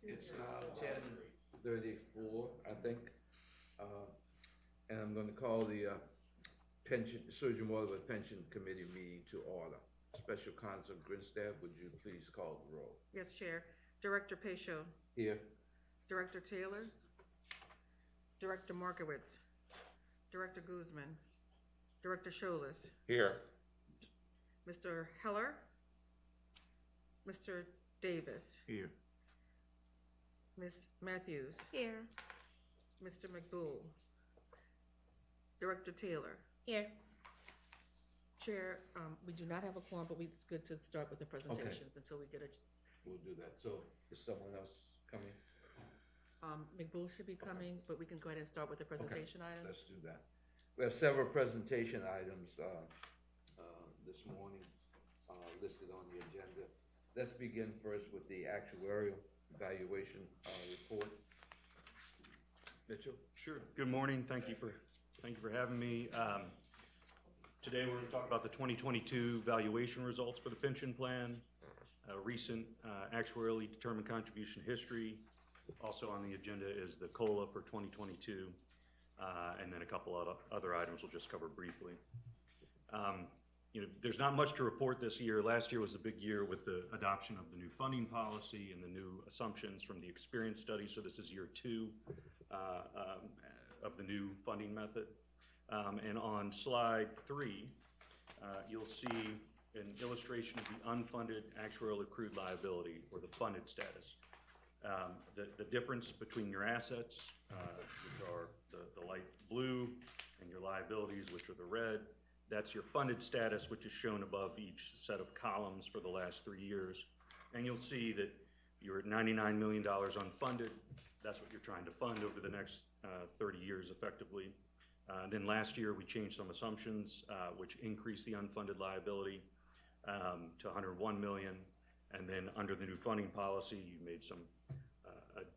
It's now 10:34, I think. Uh, And I'm going to call the Surgeon Waterworth Pension Committee meeting to order. Special Counsel Grinstaff, would you please call the roll? Yes, Chair. Director Pacho. Here. Director Taylor. Director Markowitz. Director Guzman. Director Scholas. Here. Mr. Heller. Mr. Davis. Here. Ms. Matthews. Here. Mr. McBool. Director Taylor. Here. Chair, we do not have a quorum, but it's good to start with the presentations until we get a, We'll do that. So is someone else coming? McBool should be coming, but we can go ahead and start with the presentation items. Let's do that. We have several presentation items this morning listed on the agenda. Let's begin first with the actuarial evaluation report. Mitchell? Sure. Good morning. Thank you for having me. Today we're going to talk about the 2022 valuation results for the pension plan, recent actuarially determined contribution history. Also on the agenda is the COLA for 2022, and then a couple of other items we'll just cover briefly. There's not much to report this year. Last year was a big year with the adoption of the new funding policy and the new assumptions from the experience study. So this is year 2 of the new funding method. And on slide 3, you'll see an illustration of the unfunded actuarial accrued liability, or the funded status. The difference between your assets, which are the light blue, and your liabilities, which are the red, that's your funded status, which is shown above each set of columns for the last 3 years. And you'll see that you're at $99 million unfunded. That's what you're trying to fund over the next 30 years effectively. Then last year we changed some assumptions, which increased the unfunded liability to $101 million. And then under the new funding policy, you made some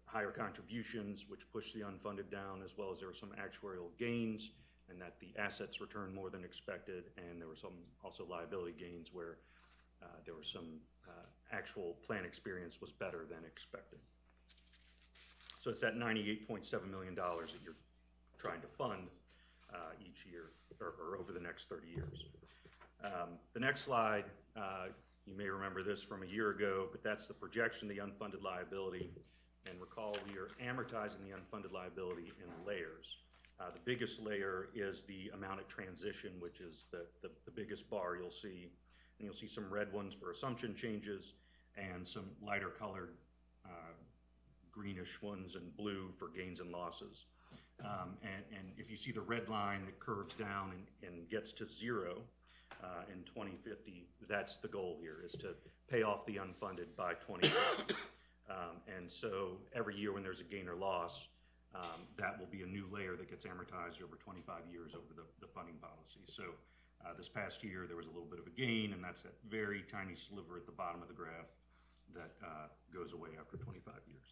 higher contributions, which pushed the unfunded down, as well as there were some actuarial gains, and that the assets returned more than expected. And there were some also liability gains where there was some actual plan experience was better than expected. So it's that $98.7 million that you're trying to fund each year or over the next 30 years. The next slide, you may remember this from a year ago, but that's the projection of the unfunded liability. And recall, we are amortizing the unfunded liability in layers. The biggest layer is the amount at transition, which is the biggest bar you'll see. And you'll see some red ones for assumption changes and some lighter colored greenish ones and blue for gains and losses. And if you see the red line that curves down and gets to 0 in 2050, that's the goal here, is to pay off the unfunded by 2050. And so every year when there's a gain or loss, that will be a new layer that gets amortized over 25 years over the funding policy. So this past year there was a little bit of a gain, and that's that very tiny sliver at the bottom of the graph that goes away after 25 years.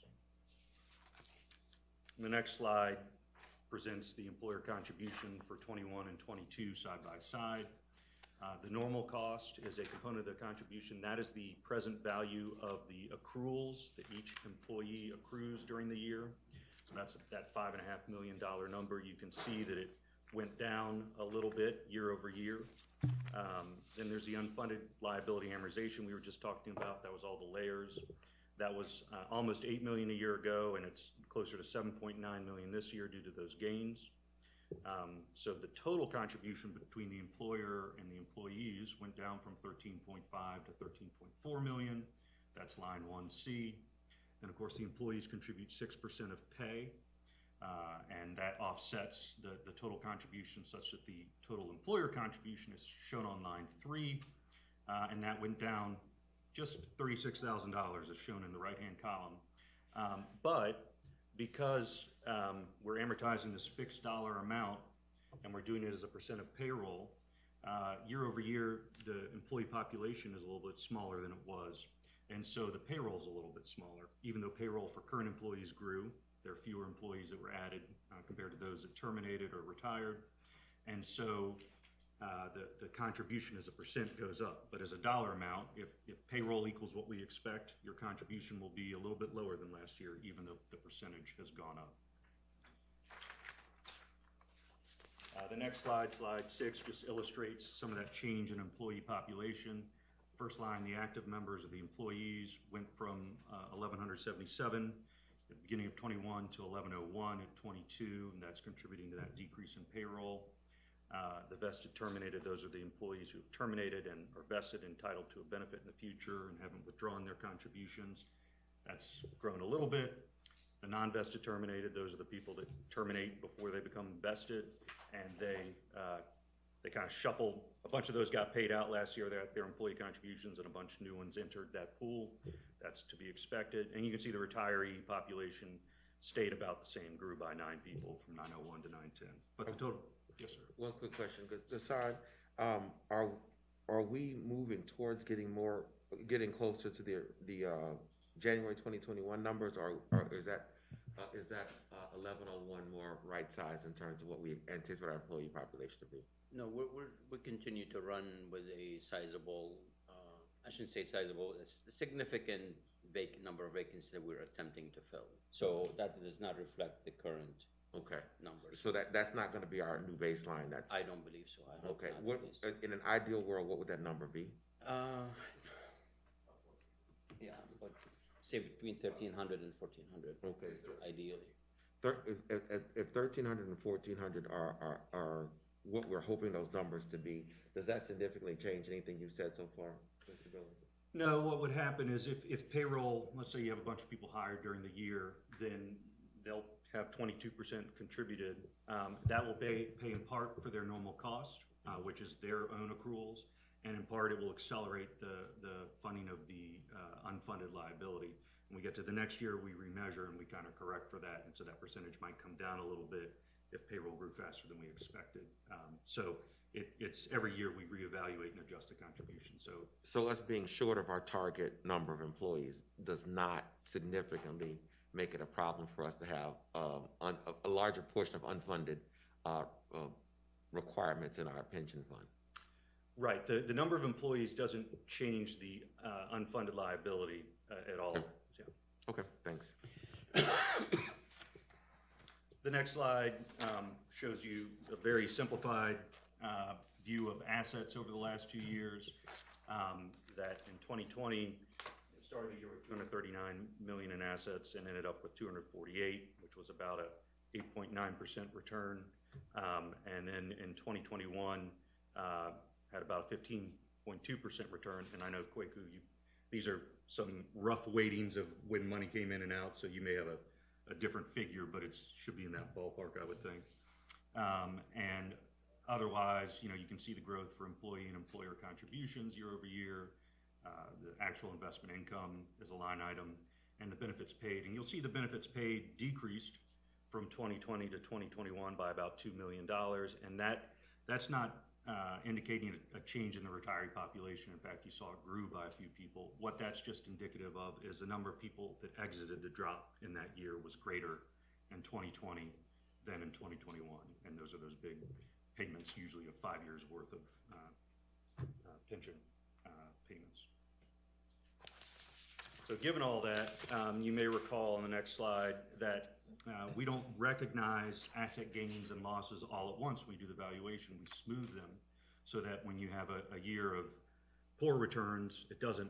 The next slide presents the employer contribution for 21 and 22 side by side. The normal cost is a component of the contribution. That is the present value of the accruals that each employee accrues during the year. So that's that $5.5 million number. You can see that it went down a little bit year over year. Then there's the unfunded liability amortization we were just talking about. That was all the layers. That was almost $8 million a year ago, and it's closer to $7.9 million this year due to those gains. So the total contribution between the employer and the employees went down from 13.5 to 13.4 million. That's line 1C. And of course, the employees contribute 6% of pay, and that offsets the total contribution, such that the total employer contribution is shown on line 3, and that went down just $36,000 as shown in the right-hand column. But because we're amortizing this fixed dollar amount and we're doing it as a percent of payroll, year over year, the employee population is a little bit smaller than it was. And so the payroll is a little bit smaller. Even though payroll for current employees grew, there are fewer employees that were added compared to those that terminated or retired. And so the contribution as a percent goes up. But as a dollar amount, if payroll equals what we expect, your contribution will be a little bit lower than last year, even though the percentage has gone up. The next slide, slide 6, just illustrates some of that change in employee population. First line, the active members of the employees went from 1,177 at the beginning of 21 to 1,101 at 22, and that's contributing to that decrease in payroll. The vested terminated, those are the employees who have terminated and are vested, entitled to a benefit in the future and haven't withdrawn their contributions. That's grown a little bit. The non-vested terminated, those are the people that terminate before they become vested, and they kind of shuffled. A bunch of those got paid out last year, their employee contributions, and a bunch of new ones entered that pool. That's to be expected. And you can see the retiree population stayed about the same, grew by 9 people from 901 to 910. But the total, yes, sir. One quick question, Gassan, are we moving towards getting closer to the January 2021 numbers, or is that 1101 more right size in terms of what we anticipate our employee population to be? No, we continue to run with a sizable, I shouldn't say sizable, a significant number of vacancies that we're attempting to fill. So that does not reflect the current numbers. So that's not going to be our new baseline. I don't believe so. I hope okay. not, What in an ideal world, what would that number be? Yeah, but say between 1,300 and 1,400. Okay, so ideally. If 1,300 and 1,400 are what we're hoping those numbers to be, does that significantly change anything you've said so far, Mr. Billings? No, what would happen is if payroll, let's say you have a bunch of people hired during the year, then they'll have 22% contributed. That will pay in part for their normal cost, which is their own accruals, and in part it will accelerate the funding of the unfunded liability. When we get to the next year, we remeasure and we kind of correct for that, and so that percentage might come down a little bit if payroll grew faster than we expected. So it's every year we reevaluate and adjust the contribution. So us being short of our target number of employees does not significantly make it a problem for us to have a larger portion of unfunded requirements in our pension fund. Right. The number of employees doesn't change the unfunded liability at all. Okay. Yeah. Okay, thanks. The next slide shows you a very simplified view of assets over the last 2 years. That in 2020, started the year with $239 million in assets and ended up with 248, which was about a 8.9% return. And then in 2021, had about a 15.2% return. And I know, Kwaku, these are some rough weightings of when money came in and out, so you may have a different figure, but it should be in that ballpark, I would think. And otherwise, you can see the growth for employee and employer contributions year over year, the actual investment income is a line item, and the benefits paid. And you'll see the benefits paid decreased from 2020 to 2021 by about $2 million, and that's not indicating a change in the retiree population. In fact, you saw it grew by a few people. What that's just indicative of is the number of people that exited the drop in that year was greater in 2020 than in 2021, and those are those big payments, usually of 5 years worth of pension payments. So given all that, you may recall on the next slide that we don't recognize asset gains and losses all at once. We do the valuation, we smooth them so that when you have a year of poor returns, it doesn't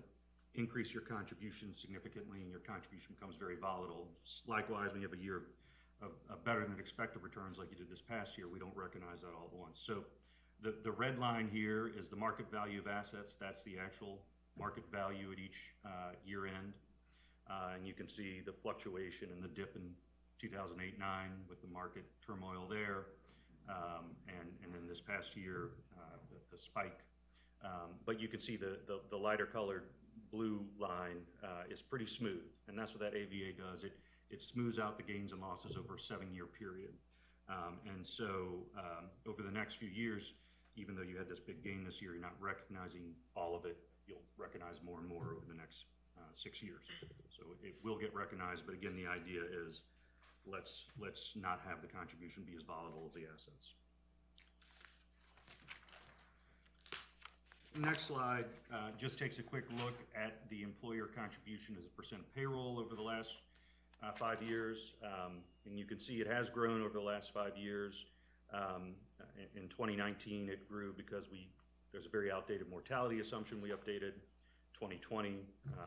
increase your contribution significantly and your contribution becomes very volatile. Likewise, when you have a year of better than expected returns like you did this past year, we don't recognize that all at once. So the red line here is the market value of assets. That's the actual market value at each year end. And you can see the fluctuation and the dip in 2008-9 with the market turmoil there, and then this past year, the spike. But you can see the lighter colored blue line is pretty smooth, and that's what that AVA does. It smooths out the gains and losses over a 7-year period. And so over the next few years, even though you had this big gain this year, you're not recognizing all of it. You'll recognize more and more over the next 6 years. So it will get recognized, but again, the idea is let's not have the contribution be as volatile as the assets. Next slide just takes a quick look at the employer contribution as a percent of payroll over the last 5 years. And you can see it has grown over the last 5 years. In 2019, it grew because there's a very outdated mortality assumption we updated. 2020,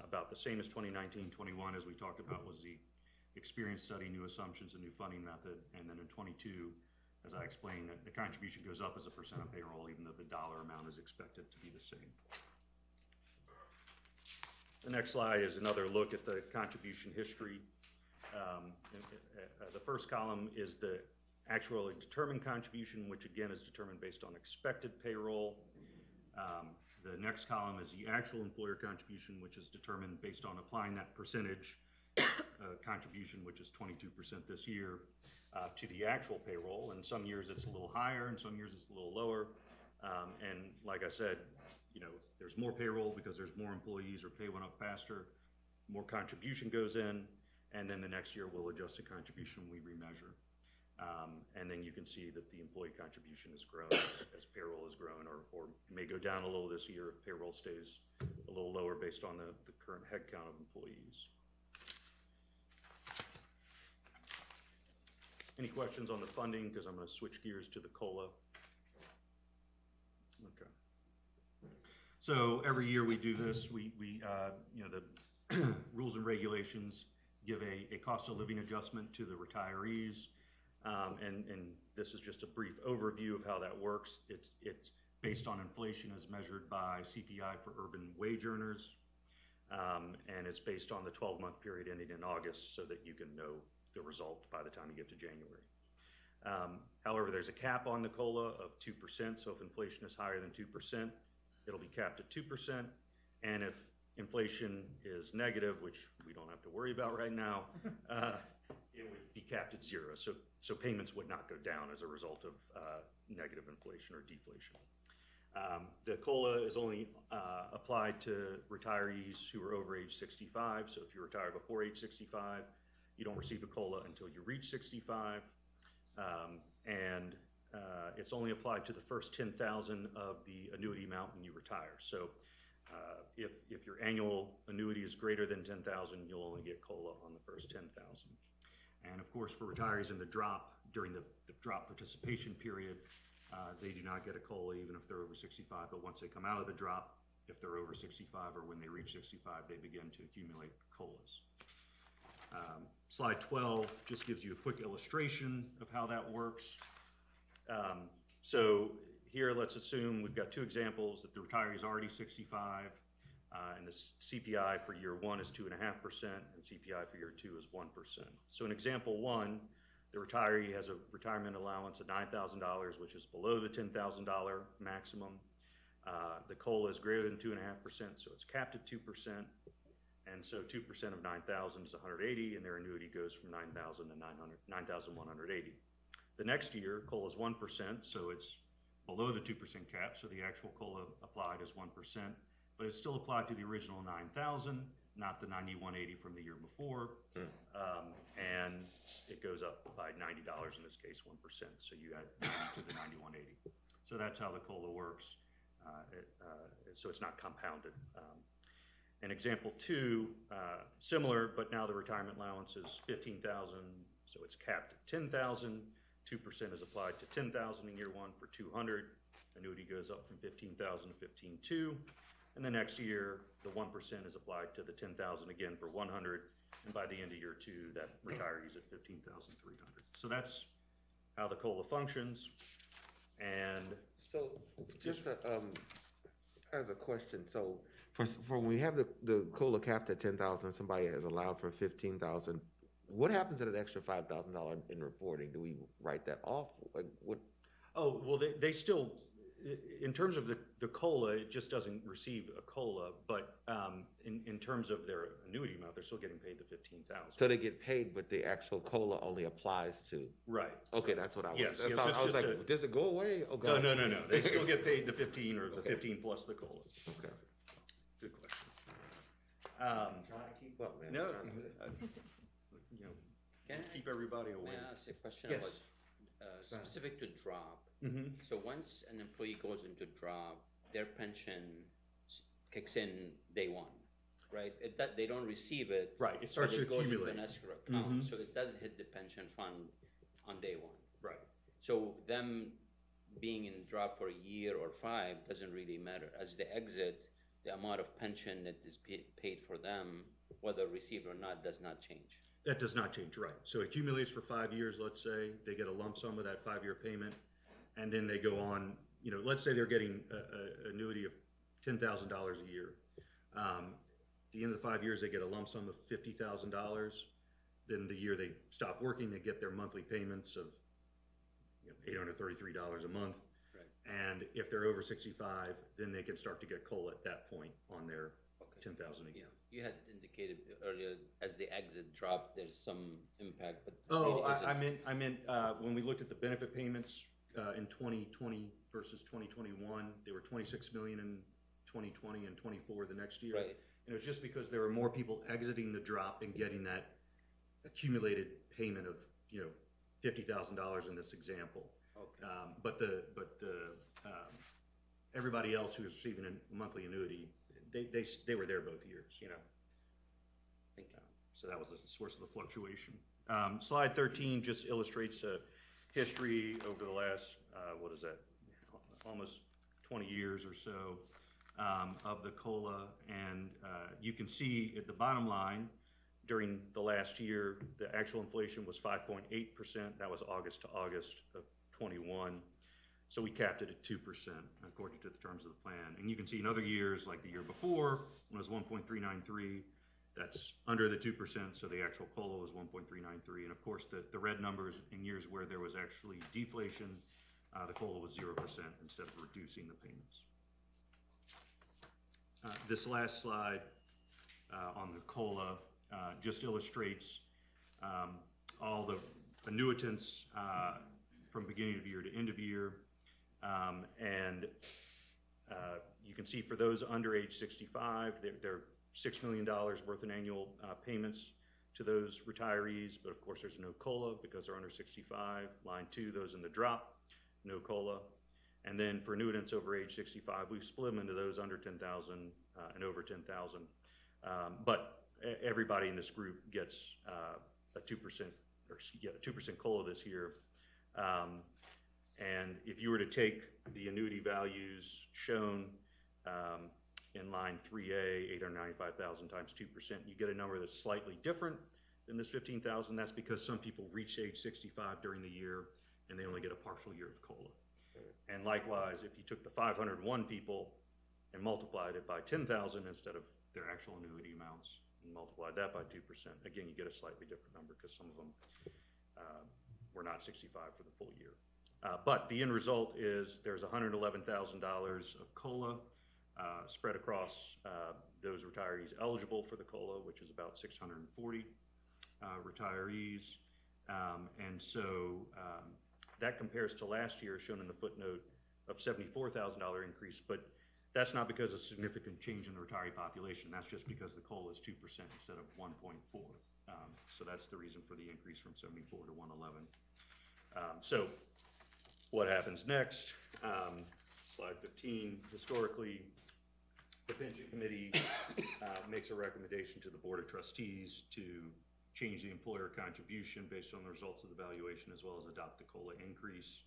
about the same as 2019. 21, as we talked about, was the experience study, new assumptions, and new funding method. And then in 22, as I explained, the contribution goes up as a percent of payroll, even though the dollar amount is expected to be the same. The next slide is another look at the contribution history. The first column is the actually determined contribution, which again is determined based on expected payroll. The next column is the actual employer contribution, which is determined based on applying that percentage contribution, which is 22% this year, to the actual payroll. And some years it's a little higher, and some years it's a little lower. And like I said, there's more payroll because there's more employees, or pay went up faster, more contribution goes in, and then the next year we'll adjust the contribution we remeasure. And then you can see that the employee contribution has grown as payroll has grown, or may go down a little this year if payroll stays a little lower based on the current headcount of employees. Any questions on the funding? Because I'm going to switch gears to the COLA. Okay. So every year we do this. The rules and regulations give a cost of living adjustment to the retirees. And this is just a brief overview of how that works. It's based on inflation as measured by CPI for urban wage earners. And it's based on the 12-month period ending in August, so that you can know the result by the time you get to January. However, there's a cap on the COLA of 2%. So if inflation is higher than 2%, it'll be capped at 2%. And if inflation is negative, which we don't have to worry about right now, it would be capped at 0. So payments would not go down as a result of negative inflation or deflation. The COLA is only applied to retirees who are over age 65. So if you retire before age 65, you don't receive a COLA until you reach 65. And it's only applied to the first 10,000 of the annuity amount when you retire. So if your annual annuity is greater than 10,000, you'll only get COLA on the first 10,000. And of course, for retirees in the drop, during the drop participation period, they do not get a COLA even if they're over 65. But once they come out of the drop, if they're over 65 or when they reach 65, they begin to accumulate COLAs. Slide 12 just gives you a quick illustration of how that works. So here, let's assume we've got two examples that the retiree is already 65, and the CPI for year 1 is 2.5%, and CPI for year 2 is 1%. So in example 1, the retiree has a retirement allowance of $9,000, which is below the $10,000 maximum. The COLA is greater than 2.5%, so it's capped at 2%. And so 2% of 9,000 is 180, and their annuity goes from 9,000 to 9,180. The next year, COLA is 1%, so it's below the 2% cap, so the actual COLA applied is 1%, but it's still applied to the original 9,000, not the 9,180 from the year before. And it goes up by $90 in this case, 1%. So you add 90 to the 9,180. So that's how the COLA works. So it's not compounded. In example 2, similar, but now the retirement allowance is 15,000, so it's capped at 10,000. 2% is applied to 10,000 in year 1 for 200. Annuity goes up from 15,000 to 15,200. And the next year, the 1% is applied to the 10,000 again for 100. And by the end of year 2, that retiree is at 15,300. So that's how the COLA functions. And So just as a question, so for when we have the COLA capped at 10,000, somebody has allowed for 15,000. What happens to that extra $5,000 in reporting? Do we write that off? Like what? Oh, well, they still, in terms of the COLA, it just doesn't receive a COLA, but in terms of their annuity amount, they're still getting paid the 15,000. So they get paid, but the actual COLA only applies to. Right. Okay, that's what I was. Yes, That's yes, all, it's I was just like, does it go away? Oh No, God. no. They still get paid the 15 or the Okay. 15 plus the COLA. Okay. Good question. Trying to keep up, man. No, Trying to- Can I- keep everybody May away. I ask a question Yes. about specific to drop? Mm-hmm. So once an employee goes into drop, their pension kicks in day one, right? They don't receive it. Right, it starts but to it goes into accumulate. an escrow account, Mhm. so it does hit the pension fund on day one. Right. So them being in drop for a year or 5 doesn't really matter. As they exit, the amount of pension that is paid for them, whether received or not, does not change. That does not change, right. So it accumulates for 5 years, let's say, they get a lump sum of that 5-year payment, and then they go on, you know, let's say they're getting a annuity of $10,000 a year. At the end of the 5 years, they get a lump sum of $50,000. Then the year they stop working, they get their monthly payments of, you know, $833 a month. Right. And if they're over 65, then they can start to get COLA at that point on their Okay. 10,000 a Yeah, year. you had indicated earlier, as the exit drop, there's some impact, but. Oh, really I isn't. meant, when we looked at the benefit payments, in 2020 versus 2021, they were 26 million in 2020 and 24 the next year. Right. And it was just because there were more people exiting the drop and getting that accumulated payment of, you know, $50,000 in this example. Okay. But everybody else who was receiving a monthly annuity, they were there both years, you know. Thank you. So that was the source of the fluctuation. Slide 13 just illustrates a history over the last, what is that, almost 20 years or so of the COLA. And you can see at the bottom line, during the last year, the actual inflation was 5.8%. That was August to August of 21. So we capped it at 2% according to the terms of the plan. And you can see in other years, like the year before, when it was 1.393, that's under the 2%, so the actual COLA was 1.393. And of course, the red numbers in years where there was actually deflation, the COLA was 0% instead of reducing the payments. This last slide on the COLA just illustrates all the annuitants from beginning of year to end of year. You can see for those under age 65, they're $6 million worth in annual payments to those retirees, but of course there's no COLA because they're under 65. Line 2, those in the drop, no COLA. And then for annuitants over age 65, we've split them into those under 10,000 and over 10,000. But everybody in this group gets a 2% or 2% COLA this year. And if you were to take the annuity values shown in line 3A, 895,000 times 2%, you get a number that's slightly different than this 15,000. That's because some people reach age 65 during the year and they only get a partial year of COLA. And likewise, if you took the 501 people and multiplied it by 10,000 instead of their actual annuity amounts and multiplied that by 2%, again, you get a slightly different number because some of them were not 65 for the full year. But the end result is there's $111,000 of COLA spread across those retirees eligible for the COLA, which is about 640 retirees. And so that compares to last year, shown in the footnote, of $74,000 increase. But that's not because of significant change in the retiree population. That's just because the COLA is 2% instead of 1.4. So that's the reason for the increase from 74 to 111. So what happens next? Slide 15. Historically, the pension committee makes a recommendation to the board of trustees to change the employer contribution based on the results of the valuation, as well as adopt the COLA increase.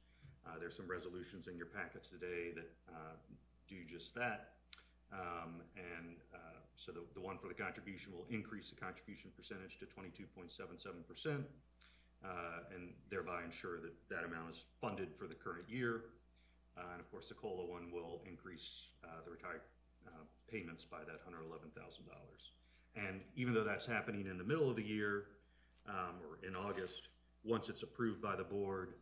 There's some resolutions in your packets today that do just that. So the one for the contribution will increase the contribution percentage to 22.77%, and thereby ensure that that amount is funded for the current year. And of course, the COLA one will increase the retired payments by that $111,000. And even though that's happening in the middle of the year, or in August, once it's approved by the board,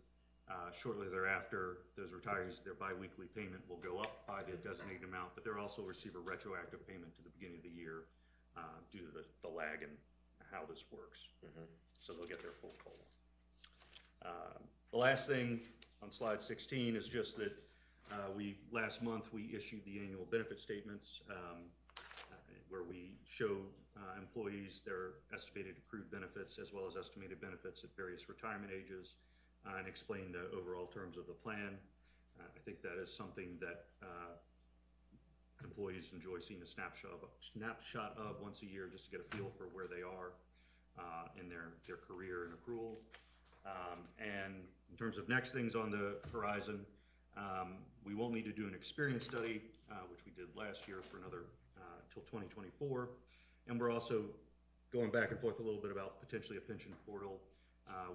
shortly thereafter, those retirees, their biweekly payment will go up by the designated amount, but they'll also receive a retroactive payment to the beginning of the year due to the lag in how this works. So they'll get their full COLA. The last thing on slide 16 is just that last month we issued the annual benefit statements where we show employees their estimated accrued benefits as well as estimated benefits at various retirement ages and explain the overall terms of the plan. I think that is something that employees enjoy seeing a snapshot of once a year, just to get a feel for where they are in their career and accrual. And in terms of next things on the horizon, we won't need to do an experience study, which we did last year for another till 2024. And we're also going back and forth a little bit about potentially a pension portal,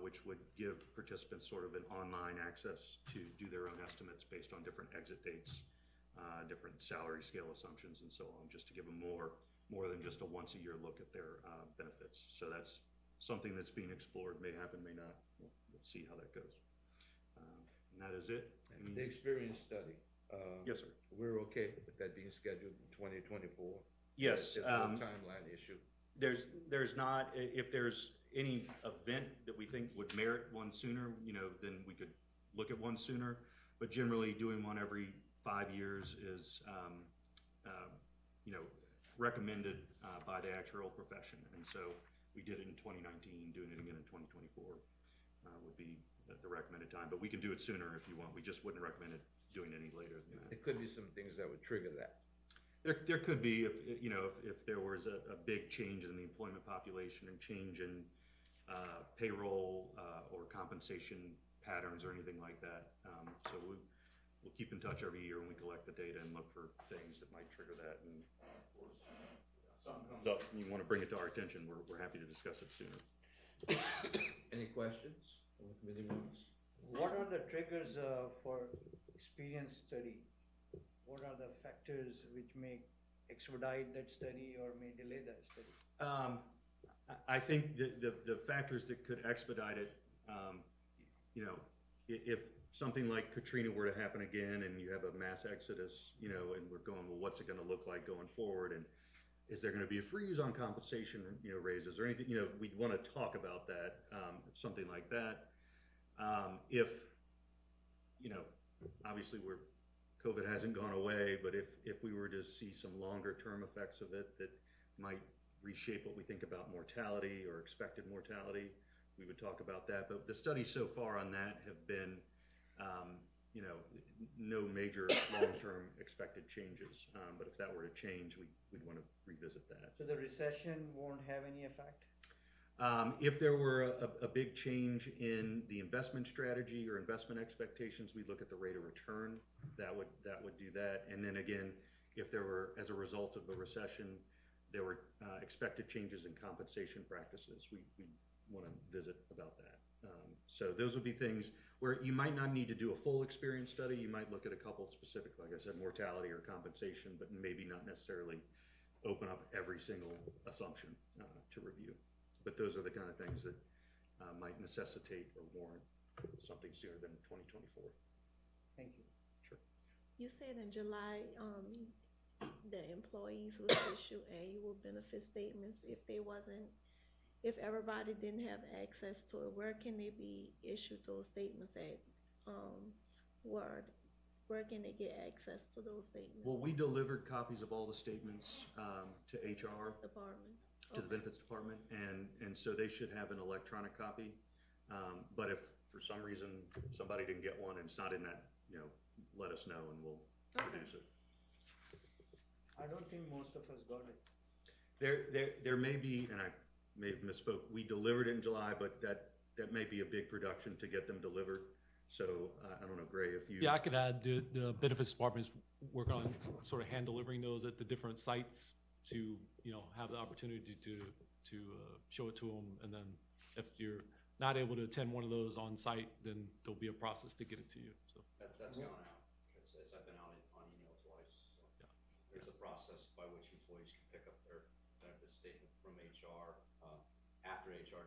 which would give participants sort of an online access to do their own estimates based on different exit dates, different salary scale assumptions and so on, just to give them more than just a once a year look at their benefits. So that's something that's being explored, may happen, may not. We'll see how that goes. And that is it. The experience study. Yes, sir. We're okay with that being scheduled in 2024? Yes. There's no timeline issue. There's not, if there's any event that we think would merit one sooner, then we could look at one sooner. But generally, doing one every 5 years is, recommended by the actuarial profession. And so we did it in 2019, doing it again in 2024 would be the recommended time. But we can do it sooner if you want. We just wouldn't recommend it doing any later than that. There could be some things that would trigger that. There could be, if there was a big change in the employment population and change in payroll or compensation patterns or anything like that. So we'll keep in touch every year when we collect the data and look for things that might trigger that. And of course, something comes up and you want to bring it to our attention, we're happy to discuss it sooner. Any questions from the committee members? What are the triggers for experience study? What are the factors which may expedite that study or may delay that study? I think the factors that could expedite it, if something like Katrina were to happen again and you have a mass exodus, and we're going, well, what's it going to look like going forward? And is there going to be a freeze on compensation, raises or anything? We'd want to talk about that, something like that. If, obviously COVID hasn't gone away, but if we were to see some longer term effects of it that might reshape what we think about mortality or expected mortality, we would talk about that. But the studies so far on that have been, no major long-term expected changes. But if that were to change, we'd want to revisit that. So the recession won't have any effect? If there were a big change in the investment strategy or investment expectations, we look at the rate of return. That would do that. And then again, if there were, as a result of the recession, there were expected changes in compensation practices, we want to visit about that. So those would be things where you might not need to do a full experience study. You might look at a couple specific, like I said, mortality or compensation, but maybe not necessarily open up every single assumption to review. But those are the kind of things that might necessitate or warrant something sooner than 2024. Thank you. Sure. You said in July, the employees would issue annual benefit statements if everybody didn't have access to it. Where can they be issued those statements at? Where can they get access to those statements? Well, we delivered copies of all the statements to HR. Department. To the benefits department, and so they should have an electronic copy. But if for some reason somebody didn't get one and it's not in that, let us know and we'll produce it. I don't think most of us got it. There may be, and I may have misspoke, we delivered it in July, but that may be a big production to get them delivered. So I don't know, Gray, if you... Yeah, I could add the benefits departments work on sort of hand delivering those at the different sites to, have the opportunity to show it to them. And then if you're not able to attend one of those on site, then there'll be a process to get it to you, so. That's gone out. I've been out on email twice. So Yeah. There's a process by which employees can pick up their benefit statement from HR after HR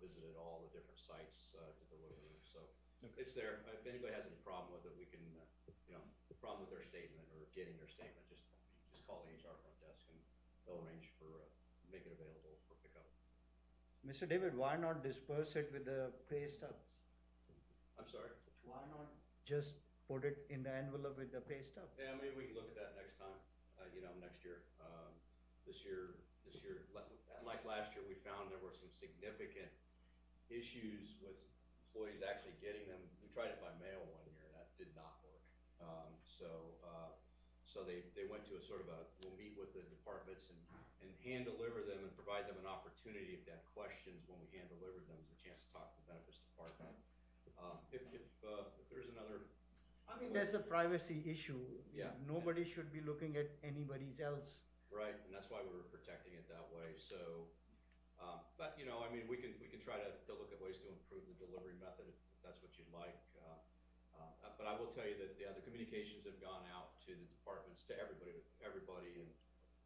visited all the different sites to deliver them. So it's there. If anybody has any problem with it, we can, problem with their statement or getting their statement, just call the HR front desk and they'll arrange for make it available for pickup. Mr. David, why not disperse it with the pay stubs? I'm sorry. Why not just put it in the envelope with the pay stub? Yeah, maybe we can look at that next time. Next year. This year, like last year, we found there were some significant issues with employees actually getting them. We tried it by mail one year, and that did not work. So So they went to a sort of we'll meet with the departments and hand deliver them and provide them an opportunity if they have questions when we hand deliver them, as a chance to talk to the benefits department. If there's another. I mean, there's a privacy issue. Yeah. Nobody should be looking at anybody's else. Right, and that's why we were protecting it that way, so, but, you know, I mean, we can try to look at ways to improve the delivery method if that's what you'd like. But I will tell you that, yeah, the communications have gone out to the departments, to everybody in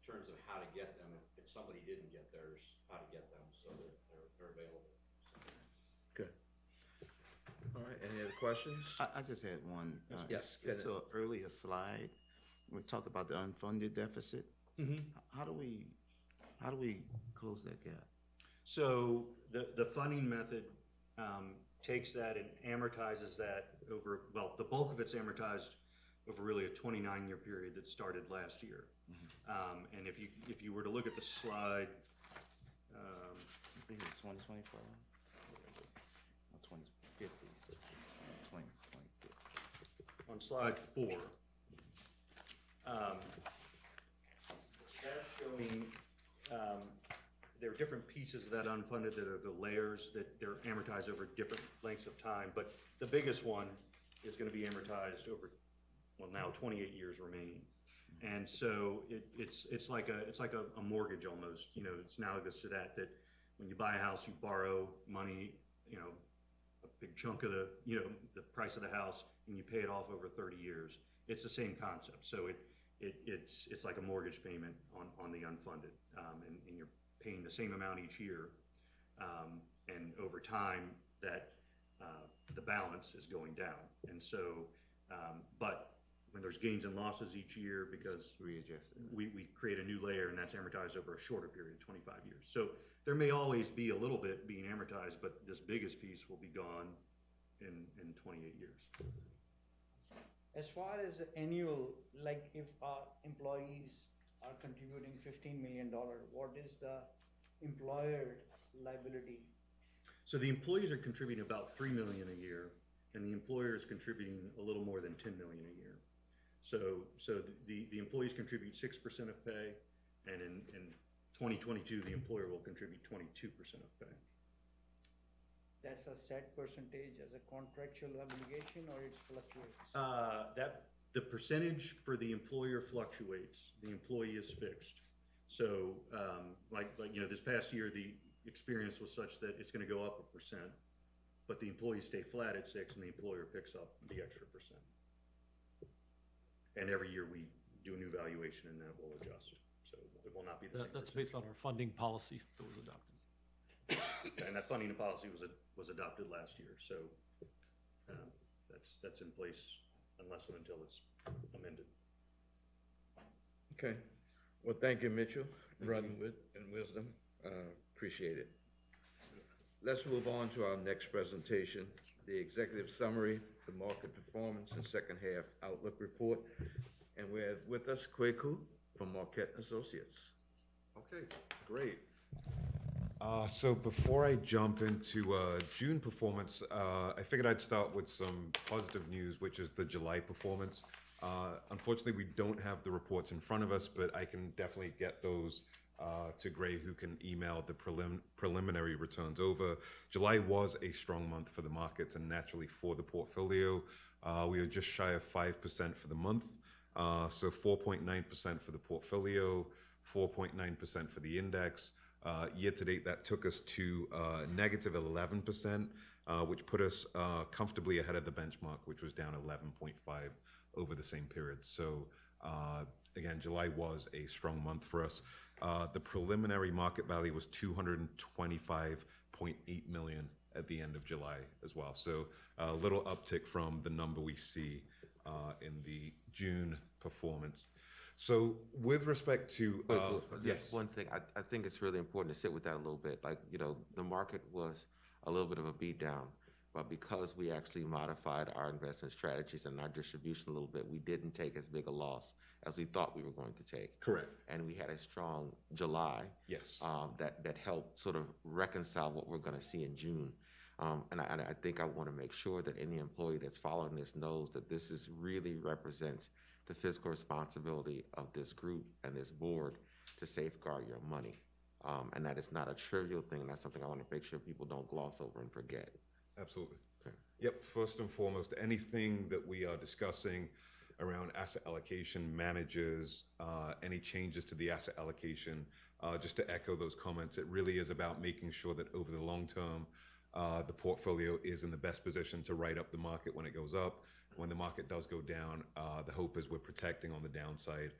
terms of how to get them. If somebody didn't get theirs, how to get them, so they're available. Good. All right, any other questions? I just had one. Yes, It's an earlier slide. We talk about the unfunded deficit. Mhm. How do we close that gap? So the funding method takes that and amortizes that over, well, the bulk of it's amortized over really a 29-year period that started last year. And if you were to look at the slide, I think it's 2024 or 2050. 2050. on slide 4, that's showing there are different pieces of that unfunded that are the layers that they're amortized over different lengths of time, but the biggest one is going to be amortized over, well, now 28 years remaining. And so it's like a mortgage almost, you know. It's analogous to that when you buy a house, you borrow money, you know, a big chunk of the price of the house, and you pay it off over 30 years. It's the same concept. So it's like a mortgage payment on the unfunded, and you're paying the same amount each year, and over time that the balance is going down. And so, but when there's gains and losses each year, because Readjusted. we create a new layer, and that's amortized over a shorter period, 25 years. So there may always be a little bit being amortized, but this biggest piece will be gone in 28 years. As far as the annual, like if our employees are contributing $15 million, what is the employer liability? So the employees are contributing about $3 million a year, and the employer is contributing a little more than $10 million a year. So the employees contribute 6% of pay, and in 2022, the employer will contribute 22% of pay. That's a set percentage as a contractual obligation, or it fluctuates? The percentage for the employer fluctuates. The employee is fixed. So, like this past year, the experience was such that it's going to go up 1%, but the employees stay flat at 6%, and the employer picks up the extra %. And every year we do a new valuation, and that will adjust. So it will not be the same. That's based on our funding policy that was adopted. And that funding policy was adopted last year, so that's in place unless and until it's amended. Okay. Well, thank you, Mitchell, running with and wisdom. Appreciate it. Let's move on to our next presentation, the executive summary, the market performance and second half outlook report. And we have with us Kweku from Marquette Associates. Okay, great. So before I jump into June performance, I figured I'd start with some positive news, which is the July performance. Unfortunately, we don't have the reports in front of us, but I can definitely get those to Gray, who can email the preliminary returns over. July was a strong month for the markets and naturally for the portfolio. We were just shy of 5% for the month, so 4.9% for the portfolio, 4.9% for the index. Year to date, that took us to negative 11%, which put us comfortably ahead of the benchmark, which was down 11.5 over the same period. So again, July was a strong month for us. The preliminary market value was $225.8 million at the end of July as well. So a little uptick from the number we see in the June performance. So with respect to, Just one thing, I think it's really important to sit with that a little bit. Like, the market was a little bit of a beat down, but because we actually modified our investment strategies and our distribution a little bit, we didn't take as big a loss as we thought we were going to take. correct, And we had a strong July yes. that helped sort of reconcile what we're going to see in June. And I think I want to make sure that any employee that's following this knows that this really represents the fiscal responsibility of this group and this board to safeguard your money. And that is not a trivial thing, and that's something I want to make sure people don't gloss over and forget. Absolutely. Okay. Yep, first and foremost, anything that we are discussing around asset allocation, managers, any changes to the asset allocation, just to echo those comments, it really is about making sure that over the long term, the portfolio is in the best position to ride up the market when it goes up. When the market does go down, the hope is we're protecting on the downside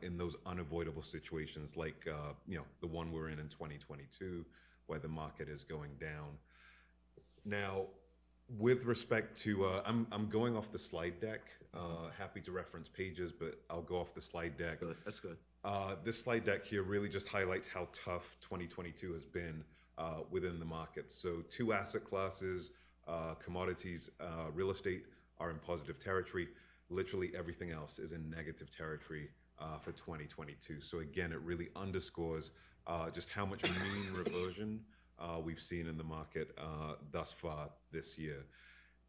in those unavoidable situations like the one we're in 2022, where the market is going down. Now, with respect to, I'm going off the slide deck. Happy to reference pages, but I'll go off the slide deck. Good, that's good. This slide deck here really just highlights how tough 2022 has been within the market. So 2 asset classes, commodities, real estate are in positive territory. Literally everything else is in negative territory for 2022. So again, it really underscores just how much mean reversion we've seen in the market thus far this year.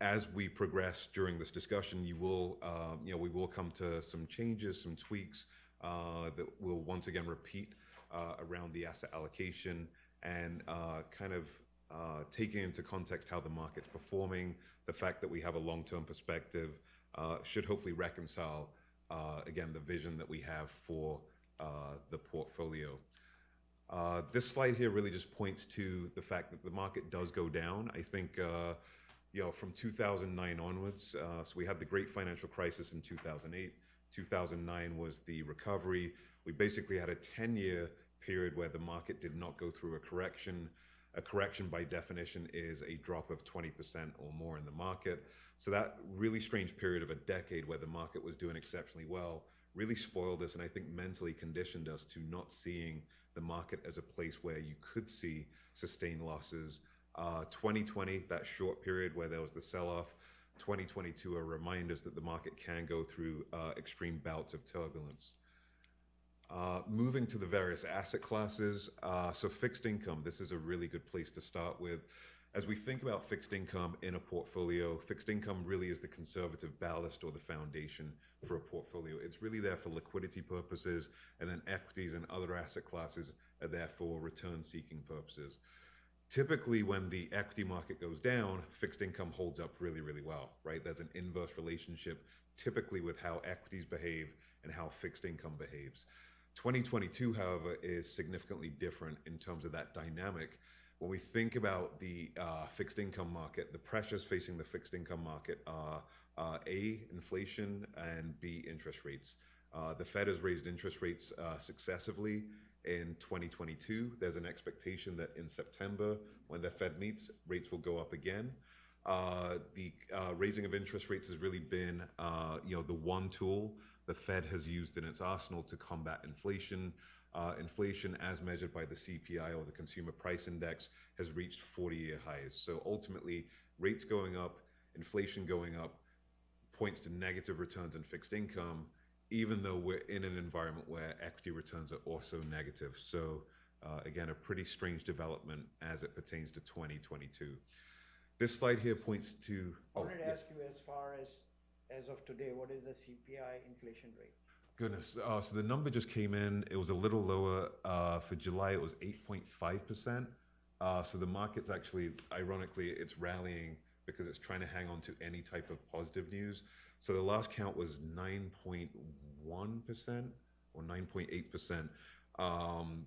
As we progress during this discussion, we will come to some changes, some tweaks that will once again repeat around the asset allocation and kind of taking into context how the market's performing, the fact that we have a long-term perspective should hopefully reconcile, again, the vision that we have for the portfolio. This slide here really just points to the fact that the market does go down. I think, from 2009 onwards, so we had the great financial crisis in 2008. 2009 was the recovery. We basically had a 10-year period where the market did not go through a correction. A correction, by definition, is a drop of 20% or more in the market. So that really strange period of a decade where the market was doing exceptionally well really spoiled us and I think mentally conditioned us to not seeing the market as a place where you could see sustained losses. 2020, that short period where there was the sell-off, 2022 are reminders that the market can go through extreme bouts of turbulence. Moving to the various asset classes, so fixed income, this is a really good place to start with. As we think about fixed income in a portfolio, fixed income really is the conservative ballast or the foundation for a portfolio. It's really there for liquidity purposes, and then equities and other asset classes are there for return-seeking purposes. Typically, when the equity market goes down, fixed income holds up really, really well, right? There's an inverse relationship typically with how equities behave and how fixed income behaves. 2022, however, is significantly different in terms of that dynamic. When we think about the fixed income market, the pressures facing the fixed income market are A, inflation, and B, interest rates. The Fed has raised interest rates successively in 2022. There's an expectation that in September, when the Fed meets, rates will go up again. The raising of interest rates has really been the one tool the Fed has used in its arsenal to combat inflation. Inflation, as measured by the CPI or the Consumer Price Index, has reached 40-year highs. So ultimately, rates going up, inflation going up, points to negative returns in fixed income, even though we're in an environment where equity returns are also negative. So again, a pretty strange development as it pertains to 2022. This slide here points to... I wanted to ask you, as far as of today, what is the CPI inflation rate? Goodness, so the number just came in. It was a little lower. For July, it was 8.5%. So the market's actually, ironically, it's rallying because it's trying to hang on to any type of positive news. So the last count was 9.1% or 9.8%.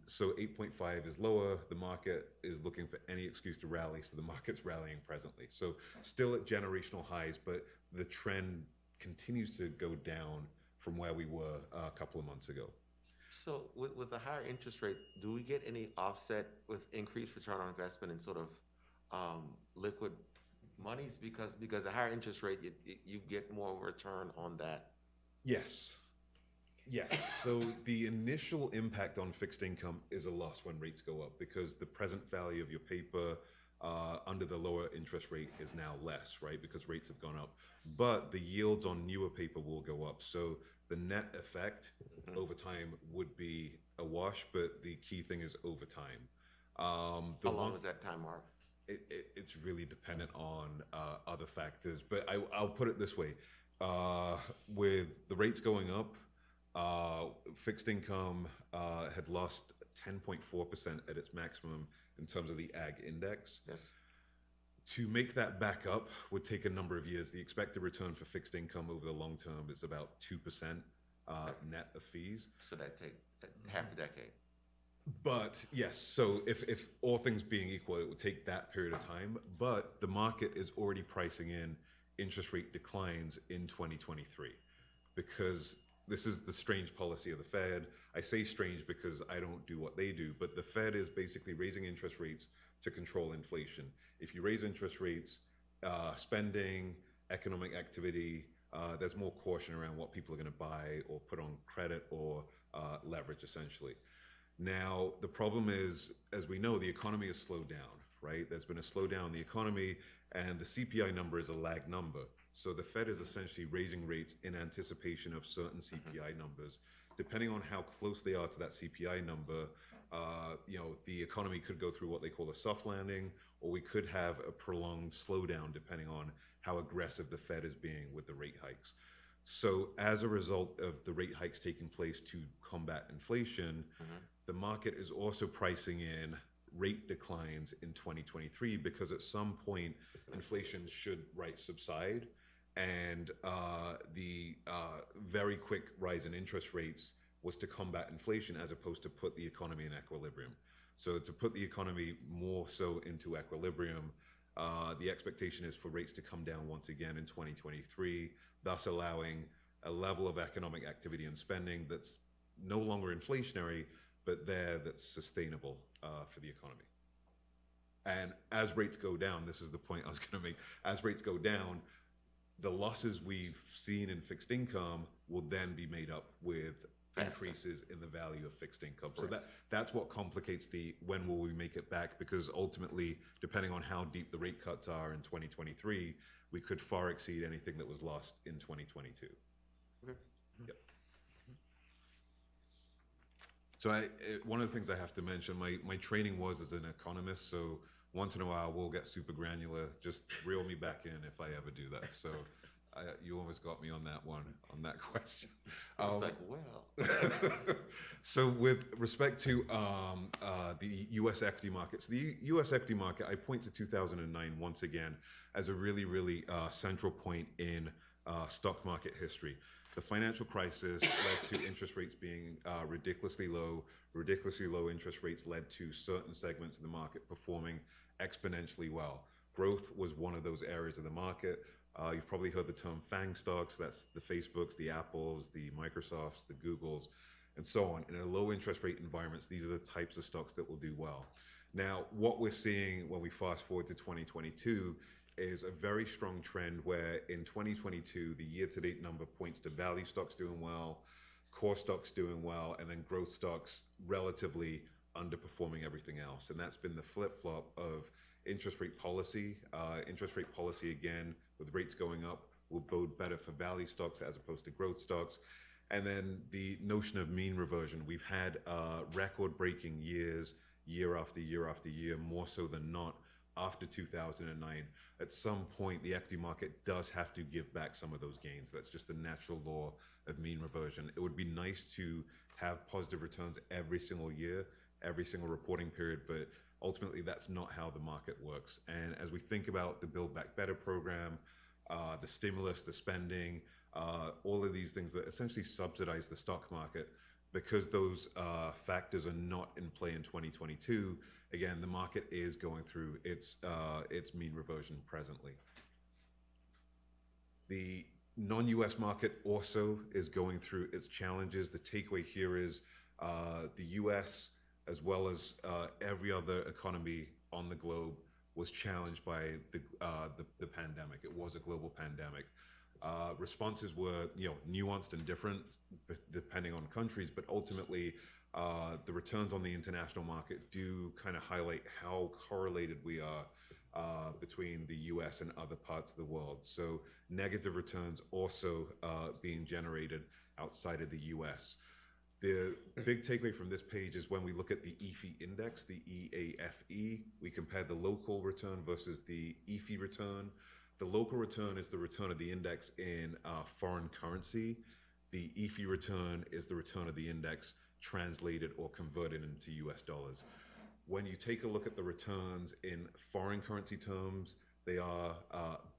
So 8.5 is lower. The market is looking for any excuse to rally, so the market's rallying presently. So still at generational highs, but the trend continues to go down from where we were a couple of months ago. So with a higher interest rate, do we get any offset with increased return on investment and sort of liquid monies? Because a higher interest rate, you get more of a return on that. Yes. Yes. So the initial impact on fixed income is a loss when rates go up because the present value of your paper under the lower interest rate is now less, right? Because rates have gone up. But the yields on newer paper will go up. So the net effect over time would be a wash, but the key thing is over time. How long is that time, Mark? It's really dependent on other factors. But I'll put it this way. with the rates going up, fixed income had lost 10.4% at its maximum in terms of the ag index. Yes. To make that back up would take a number of years. The expected return for fixed income over the long term is about 2% net of fees. So that take half a decade. But yes, so if all things being equal, it would take that period of time. But the market is already pricing in interest rate declines in 2023 because this is the strange policy of the Fed. I say strange because I don't do what they do, but the Fed is basically raising interest rates to control inflation. If you raise interest rates, spending, economic activity, there's more caution around what people are going to buy or put on credit or leverage, essentially. Now, the problem is, as we know, the economy has slowed down, right? There's been a slowdown in the economy, and the CPI number is a lag number. So the Fed is essentially raising rates in anticipation of certain CPI numbers. Depending on how close they are to that CPI number, the economy could go through what they call a soft landing, or we could have a prolonged slowdown depending on how aggressive the Fed is being with the rate hikes. So as a result of the rate hikes taking place to combat inflation, the market is also pricing in rate declines in 2023 because at some point inflation should subside, and the very quick rise in interest rates was to combat inflation as opposed to put the economy in equilibrium. So to put the economy more so into equilibrium, the expectation is for rates to come down once again in 2023, thus allowing a level of economic activity and spending that's no longer inflationary, but that's sustainable for the economy. And as rates go down, this is the point I was going to make, as rates go down, the losses we've seen in fixed income will then be made up with increases in the value of fixed income. So that's what complicates the when will we make it back, because ultimately, depending on how deep the rate cuts are in 2023, we could far exceed anything that was lost in 2022. Okay. Yep. So one of the things I have to mention, my training was as an economist, so once in a while we'll get super granular. Just reel me back in if I ever do that. So you almost got me on that one, on that question. I was like, well. So with respect to the U.S. equity markets, the U.S. equity market, I point to 2009 once again as a really, really central point in stock market history. The financial crisis led to interest rates being ridiculously low. Ridiculously low interest rates led to certain segments of the market performing exponentially well. Growth was one of those areas of the market. You've probably heard the term FANG stocks. That's the Facebooks, the Apples, the Microsofts, the Googles, and so on. In a low interest rate environments, these are the types of stocks that will do well. Now, what we're seeing when we fast forward to 2022 is a very strong trend where in 2022, the year-to-date number points to value stocks doing well, core stocks doing well, and then growth stocks relatively underperforming everything else. And that's been the flip-flop of interest rate policy. Interest rate policy, again, with rates going up, will bode better for value stocks as opposed to growth stocks. And then the notion of mean reversion. We've had record-breaking years, year after year after year, more so than not, after 2009. At some point, the equity market does have to give back some of those gains. That's just a natural law of mean reversion. It would be nice to have positive returns every single year, every single reporting period, but ultimately that's not how the market works. And as we think about the Build Back Better program, the stimulus, the spending, all of these things that essentially subsidize the stock market, because those factors are not in play in 2022, again, the market is going through its mean reversion presently. The non-US market also is going through its challenges. The takeaway here is the US, as well as every other economy on the globe, was challenged by the pandemic. It was a global pandemic. Responses were nuanced and different depending on countries, but ultimately the returns on the international market do kind of highlight how correlated we are between the US and other parts of the world. So negative returns also being generated outside of the US. The big takeaway from this page is when we look at the EAFE index, the EAFE, we compare the local return versus the EAFE return. The local return is the return of the index in foreign currency. The EFI return is the return of the index translated or converted into US dollars. When you take a look at the returns in foreign currency terms, they are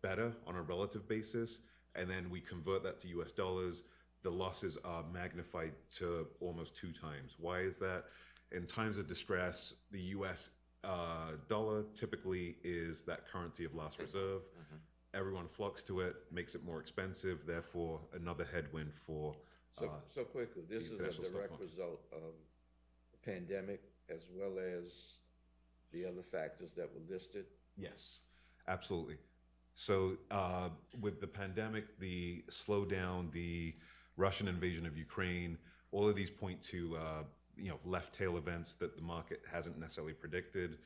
better on a relative basis, and then we convert that to US dollars. The losses are magnified to almost 2 times. Why is that? In times of distress, the US dollar typically is that currency of last reserve. Everyone flocks to it, makes it more expensive, therefore another headwind for So quickly, this is international a stock direct market. result of the pandemic as well as the other factors that were listed. Yes, absolutely. So with the pandemic, the slowdown, the Russian invasion of Ukraine, all of these point to left tail events that the market hasn't necessarily predicted.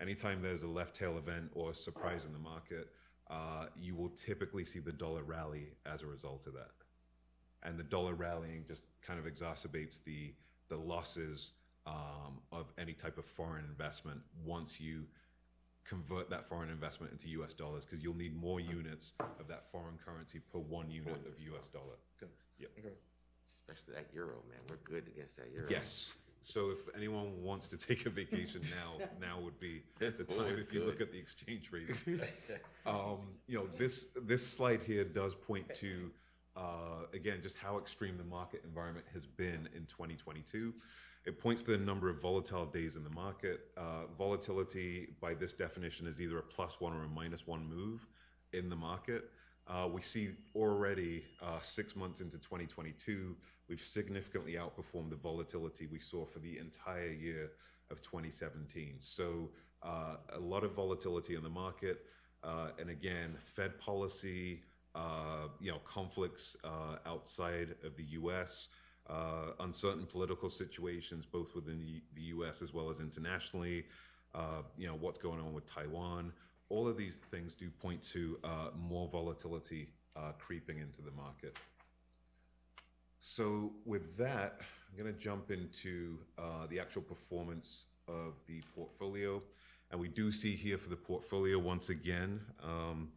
Anytime there's a left tail event or a surprise in the market, you will typically see the dollar rally as a result of that. And the dollar rallying just kind of exacerbates the losses of any type of foreign investment once you convert that foreign investment into US dollars, because you'll need more units of that foreign currency per 1 unit of US dollar. Yep. Especially that euro, man. We're good against that euro. Yes. So if anyone wants to take a vacation now would be the time if you look at the exchange rates. This slide here does point to, again, just how extreme the market environment has been in 2022. It points to the number of volatile days in the market. Volatility, by this definition, is either a +1 or a -1 move in the market. We see already 6 months into 2022, we've significantly outperformed the volatility we saw for the entire year of 2017. So a lot of volatility in the market. And again, Fed policy, conflicts outside of the US, uncertain political situations, both within the US as well as internationally, what's going on with Taiwan. All of these things do point to more volatility creeping into the market. So with that, I'm going to jump into the actual performance of the portfolio. And we do see here for the portfolio, once again, I'm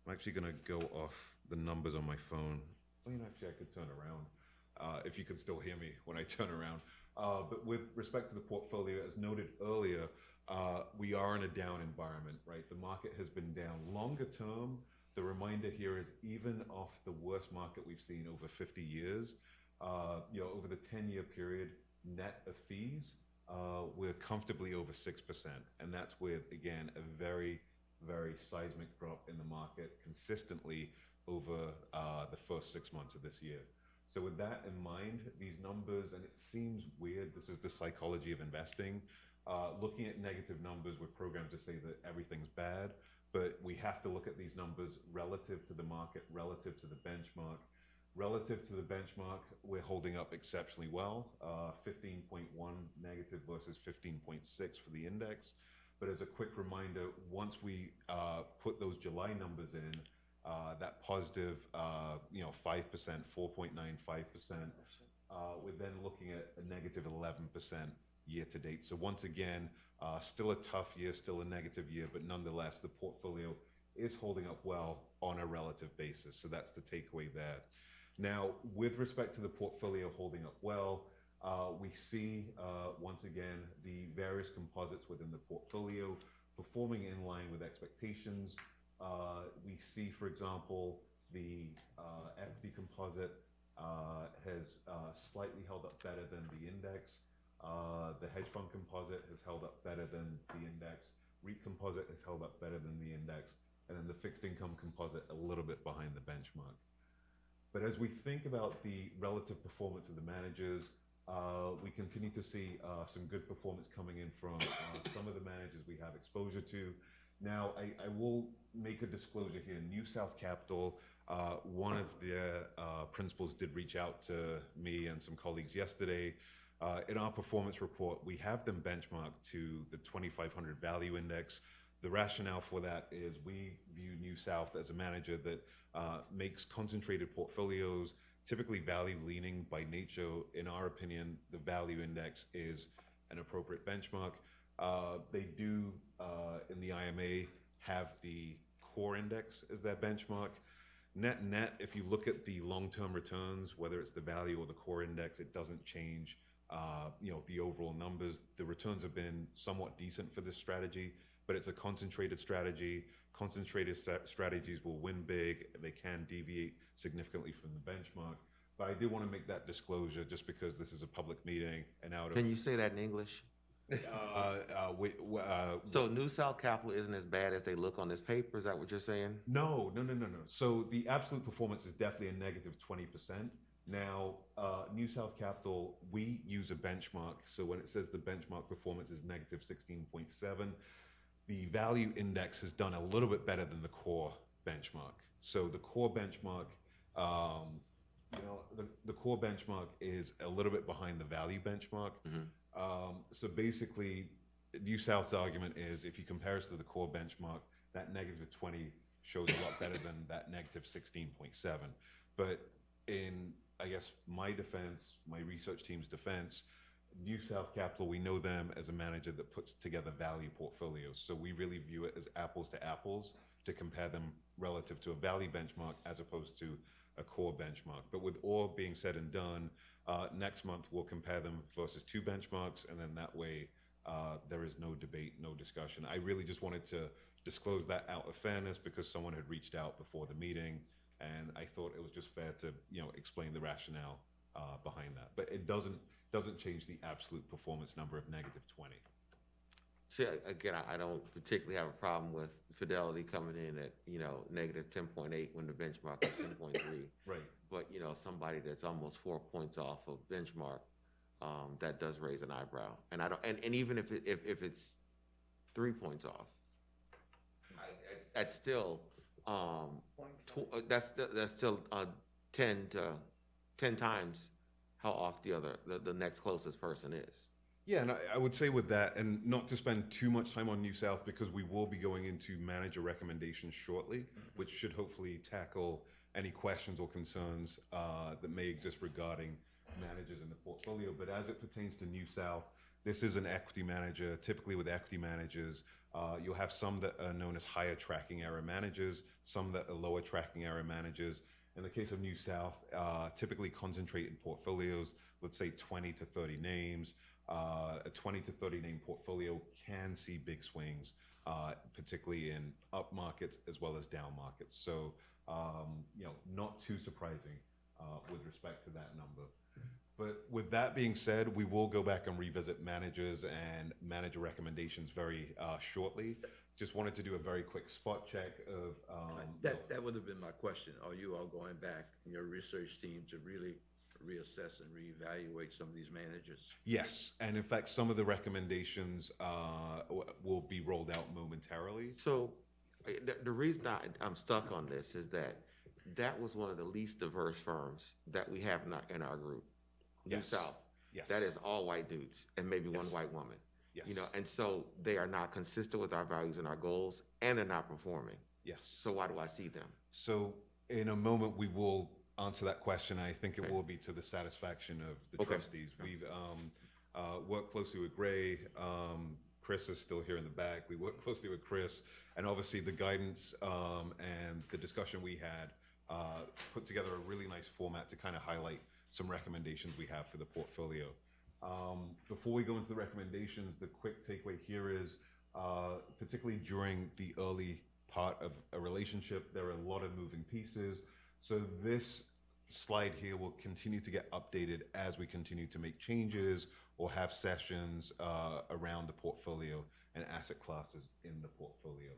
actually going to go off the numbers on my phone. Actually, I could turn around if you can still hear me when I turn around. But with respect to the portfolio, as noted earlier, we are in a down environment, right? The market has been down longer term. The reminder here is even off the worst market we've seen over 50 years, over the 10-year period, net of fees, we're comfortably over 6%. And that's with, again, a very, very seismic drop in the market consistently over the first 6 months of this year. So with that in mind, these numbers, and it seems weird, this is the psychology of investing. Looking at negative numbers, we're programmed to say that everything's bad, but we have to look at these numbers relative to the market, relative to the benchmark. Relative to the benchmark, we're holding up exceptionally well, 15.1 negative versus 15.6 for the index. But as a quick reminder, once we put those July numbers in, that positive 5%, 4.95%, we're then looking at a negative 11% year to date. So once again, still a tough year, still a negative year, but nonetheless, the portfolio is holding up well on a relative basis. So that's the takeaway there. Now, with respect to the portfolio holding up well, we see, once again, the various composites within the portfolio performing in line with expectations. We see, for example, the equity composite has slightly held up better than the index. The hedge fund composite has held up better than the index. REIT composite has held up better than the index. And then the fixed income composite a little bit behind the benchmark. But as we think about the relative performance of the managers, we continue to see some good performance coming in from some of the managers we have exposure to. Now, I will make a disclosure here. New South Capital, one of their principals did reach out to me and some colleagues yesterday. In our performance report, we have them benchmarked to the 2500 value index. The rationale for that is we view New South as a manager that makes concentrated portfolios, typically value leaning by nature. In our opinion, the value index is an appropriate benchmark. They do, in the IMA, have the core index as their benchmark. Net, if you look at the long-term returns, whether it's the value or the core index, it doesn't change, the overall numbers. The returns have been somewhat decent for this strategy, but it's a concentrated strategy. Concentrated strategies will win big. They can deviate significantly from the benchmark. But I did want to make that disclosure just because this is a public meeting and out of. Can you say that in English? So New South Capital isn't as bad as they look on this paper, is that what you're saying? No. So the absolute performance is definitely a negative 20%. Now, New South Capital, we use a benchmark. So when it says the benchmark performance is negative 16.7, the value index has done a little bit better than the core benchmark. So the core benchmark, the core benchmark is a little bit behind the value benchmark. So basically, New South's argument is if you compare us to the core benchmark, that negative 20 shows a lot better than that negative 16.7. But in, I guess, my defense, my research team's defense, New South Capital, we know them as a manager that puts together value portfolios. So we really view it as apples to apples to compare them relative to a value benchmark as opposed to a core benchmark. But with all being said and done, next month we'll compare them versus two benchmarks, and then that way there is no debate, no discussion. I really just wanted to disclose that out of fairness because someone had reached out before the meeting, and I thought it was just fair to explain the rationale behind that. But it doesn't change the absolute performance number of negative 20. See, again, I don't particularly have a problem with Fidelity coming in at, negative 10.8 when the benchmark is 10.3. Right. But, somebody that's almost 4 points off of benchmark, that does raise an eyebrow. And I don't, and even if it's 3 points off, that's still, that's still 10 times how off the next closest person is. Yeah, and I would say with that, and not to spend too much time on New South because we will be going into manager recommendations shortly, which should hopefully tackle any questions or concerns that may exist regarding managers in the portfolio. But as it pertains to New South, this is an equity manager. Typically with equity managers, you'll have some that are known as higher tracking error managers, some that are lower tracking error managers. In the case of New South, typically concentrate in portfolios, let's say 20 to 30 names. A 20 to 30 name portfolio can see big swings, particularly in up markets as well as down markets. So, not too surprising with respect to that number. But with that being said, we will go back and revisit managers and manager recommendations very shortly. Just wanted to do a very quick spot check of... That would have been my question. Are you all going back in your research team to really reassess and reevaluate some of these managers? Yes, and in fact, some of the recommendations will be rolled out momentarily. So the reason I'm stuck on this is that was one of the least diverse firms that we have in our group. New South. Yes. That is all white dudes and maybe one white woman. Yes. And so they are not consistent with our values and our goals, and they're not performing. Yes. So why do I see them? So in a moment, we will answer that question. I think it will be to the satisfaction of the trustees. We've worked closely with Gray. Chris is still here in the back. We work closely with Chris, and obviously the guidance and the discussion we had put together a really nice format to kind of highlight some recommendations we have for the portfolio. Before we go into the recommendations, the quick takeaway here is, particularly during the early part of a relationship, there are a lot of moving pieces. So this slide here will continue to get updated as we continue to make changes or have sessions around the portfolio and asset classes in the portfolio.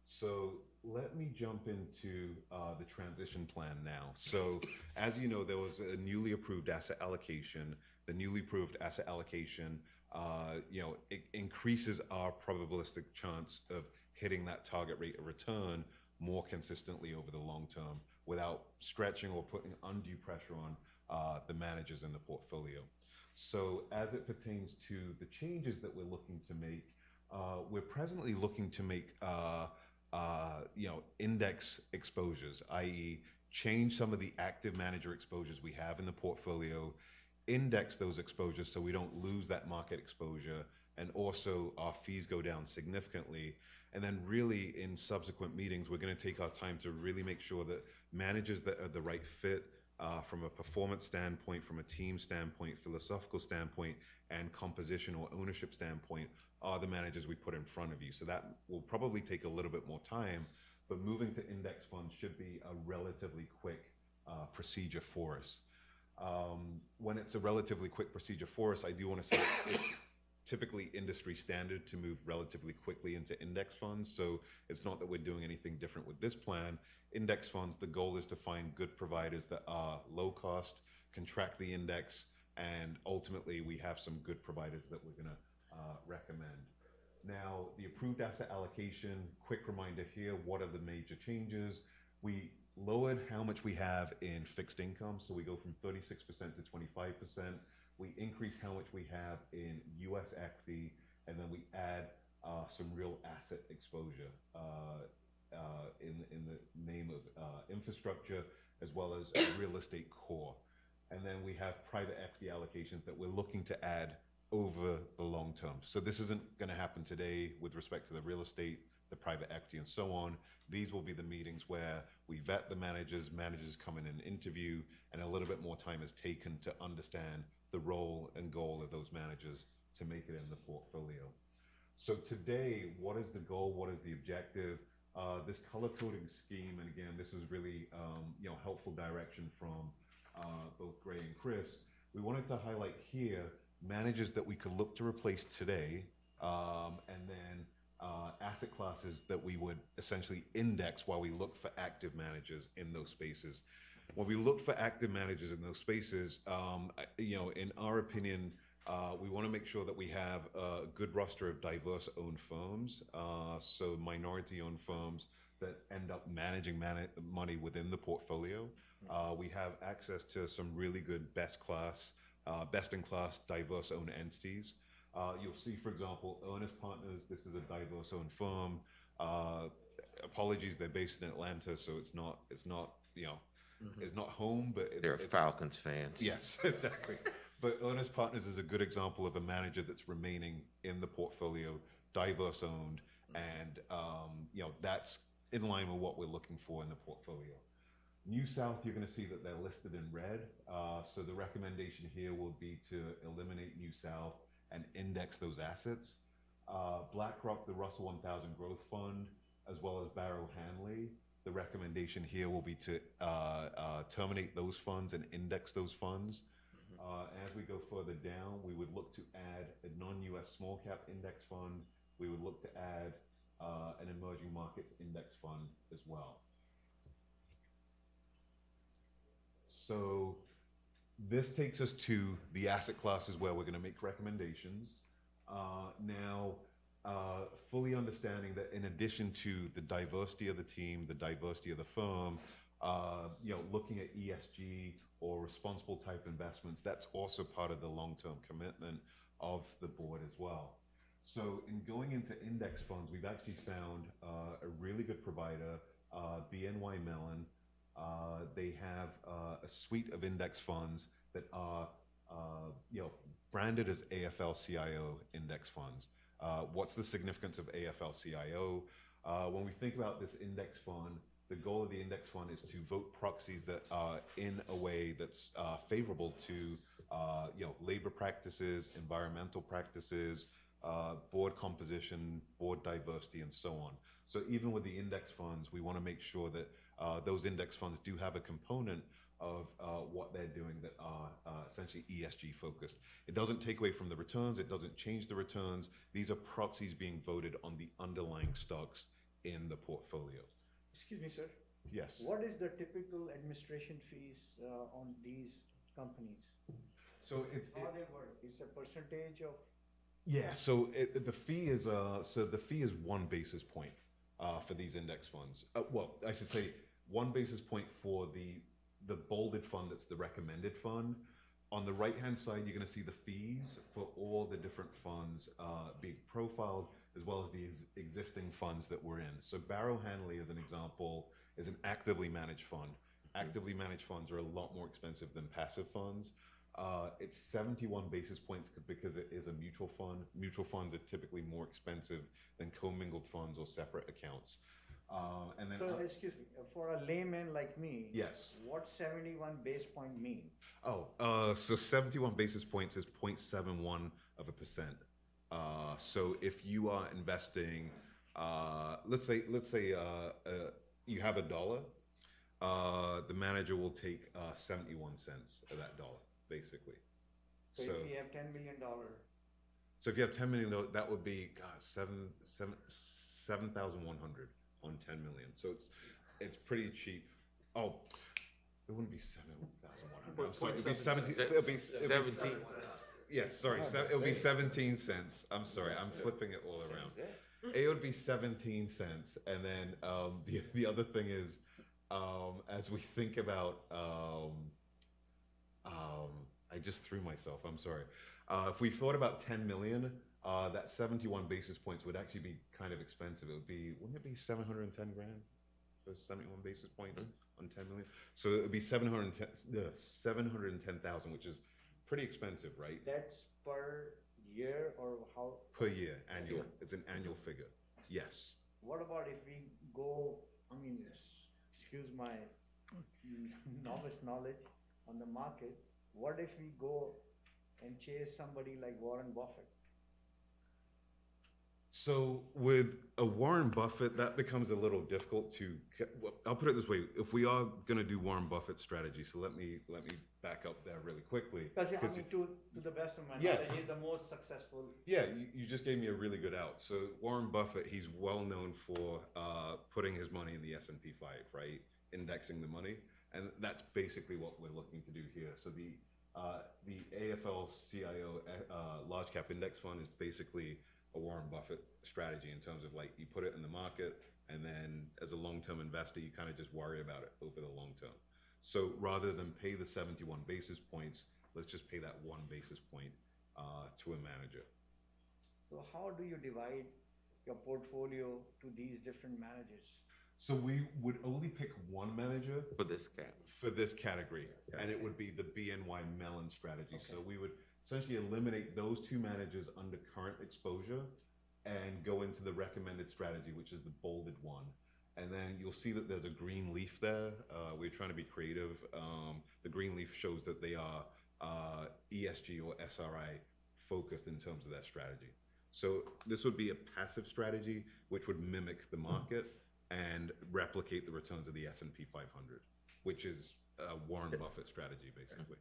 So let me jump into the transition plan now. So as you know, there was a newly approved asset allocation. The newly approved asset allocation, it increases our probabilistic chance of hitting that target rate of return more consistently over the long term without stretching or putting undue pressure on the managers in the portfolio. So as it pertains to the changes that we're looking to make, we're presently looking to make index exposures, i.e. change some of the active manager exposures we have in the portfolio, index those exposures so we don't lose that market exposure, and also our fees go down significantly. And then really in subsequent meetings, we're going to take our time to really make sure that managers that are the right fit from a performance standpoint, from a team standpoint, philosophical standpoint, and composition or ownership standpoint are the managers we put in front of you. So that will probably take a little bit more time, but moving to index funds should be a relatively quick procedure for us. When it's a relatively quick procedure for us, I do want to say it's typically industry standard to move relatively quickly into index funds. So it's not that we're doing anything different with this plan. Index funds, the goal is to find good providers that are low cost, can track the index, and ultimately we have some good providers that we're going to recommend. Now, the approved asset allocation, quick reminder here, what are the major changes? We lowered how much we have in fixed income, so we go from 36% to 25%. We increase how much we have in U.S. equity, and then we add some real asset exposure in the name of infrastructure, as well as real estate core. And then we have private equity allocations that we're looking to add over the long term. So this isn't going to happen today with respect to the real estate, the private equity, and so on. These will be the meetings where we vet the managers come in and interview, and a little bit more time is taken to understand the role and goal of those managers to make it in the portfolio. So today, what is the goal? What is the objective? This color coding scheme, and again, this is really helpful direction from both Gray and Chris. We wanted to highlight here managers that we could look to replace today, and then asset classes that we would essentially index while we look for active managers in those spaces. When we look for active managers in those spaces, in our opinion, we want to make sure that we have a good roster of diverse owned firms, so minority owned firms that end up managing money within the portfolio. We have access to some really good best-in-class diverse owned entities. You'll see, for example, Earnest Partners. This is a diverse owned firm. Apologies, they're based in Atlanta, so it's not home, but They're Falcons fans. Yes, exactly. But Earnest Partners is a good example of a manager that's remaining in the portfolio, diverse owned, and that's in line with what we're looking for in the portfolio. New South, you're going to see that they're listed in red. So the recommendation here will be to eliminate New South and index those assets. BlackRock, the Russell 1000 Growth Fund, as well as Barrow Hanley, the recommendation here will be to terminate those funds and index those funds. As we go further down, we would look to add a non-US small cap index fund. We would look to add an emerging markets index fund as well. So this takes us to the asset classes where we're going to make recommendations. Fully understanding that in addition to the diversity of the team, the diversity of the firm, looking at ESG or responsible type investments, that's also part of the long-term commitment of the board as well. So in going into index funds, we've actually found a really good provider, BNY Mellon. They have a suite of index funds that are branded as AFL-CIO index funds. What's the significance of AFL-CIO? When we think about this index fund, the goal of the index fund is to vote proxies that are in a way that's favorable to labor practices, environmental practices, board composition, board diversity, and so on. So even with the index funds, we want to make sure that those index funds do have a component of what they're doing that are essentially ESG focused. It doesn't take away from the returns. It doesn't change the returns. These are proxies being voted on the underlying stocks in the portfolio. Excuse me, sir. Yes. What is the typical administration fees on these companies? So How they work? It's a percentage of? Yeah. So the fee is 1 basis point for these index funds. Well, I should say 1 basis point for the bolded fund that's the recommended fund. On the right-hand side, you're going to see the fees for all the different funds being profiled, as well as the existing funds that we're in. So Barrow Hanley, as an example, is an actively managed fund. Actively managed funds are a lot more expensive than passive funds. It's 71 basis points because it is a mutual fund. Mutual funds are typically more expensive than commingled funds or separate accounts. And then, So, excuse me, for a layman like me. yes. What 71 base point mean? So 71 basis points is 0.71%. So if you are investing, let's say you have $1, the manager will take 71 cents of that dollar, basically. So if we have $10 million, So if you have $10 million, that would be 7,100 on 10 million. So it's pretty cheap. Oh, it wouldn't be 7,100. I'm sorry, it'd be 17. It'll be 17. Yes, sorry, it'll be 17 cents. I'm sorry, I'm flipping it all around. It would be 17 cents, and then the other thing is, as we think about, I just threw myself. I'm sorry. If we thought about 10 million, that 71 basis points would actually be kind of expensive. It would be, wouldn't it be 710 grand? Those 71 basis points on 10 million. So it would be 710,000, which is pretty expensive, right? that's per year or how? Per year, annual. It's an annual figure. Yes. What about if we go, I mean, excuse my novice knowledge on the market, what if we go and chase somebody like Warren Buffett? So with a Warren Buffett, that becomes a little difficult to. Well, I'll put it this way: if we are going to do Warren Buffett strategy, so let me back up there really quickly. Because I mean, to the best of my Yeah. knowledge, he's the most successful. Yeah, you just gave me a really good out. So Warren Buffett, he's well known for putting his money in the S&P 5, right? Indexing the money, and that's basically what we're looking to do here. So the AFL-CIO large cap index fund is basically a Warren Buffett strategy in terms of like you put it in the market, and then as a long-term investor, you kind of just worry about it over the long term. So rather than pay the 71 basis points, let's just pay that 1 basis point to a manager. So how do you divide your portfolio to these different managers? So we would only pick one manager For this cap. for this category, and it would be the BNY Mellon strategy. So we would essentially eliminate those two managers under current exposure and go into the recommended strategy, which is the bolded one. And then you'll see that there's a green leaf there. We're trying to be creative. The green leaf shows that they are ESG or SRI focused in terms of their strategy. So this would be a passive strategy, which would mimic the market and replicate the returns of the S&P 500, which is a Warren Buffett strategy, basically.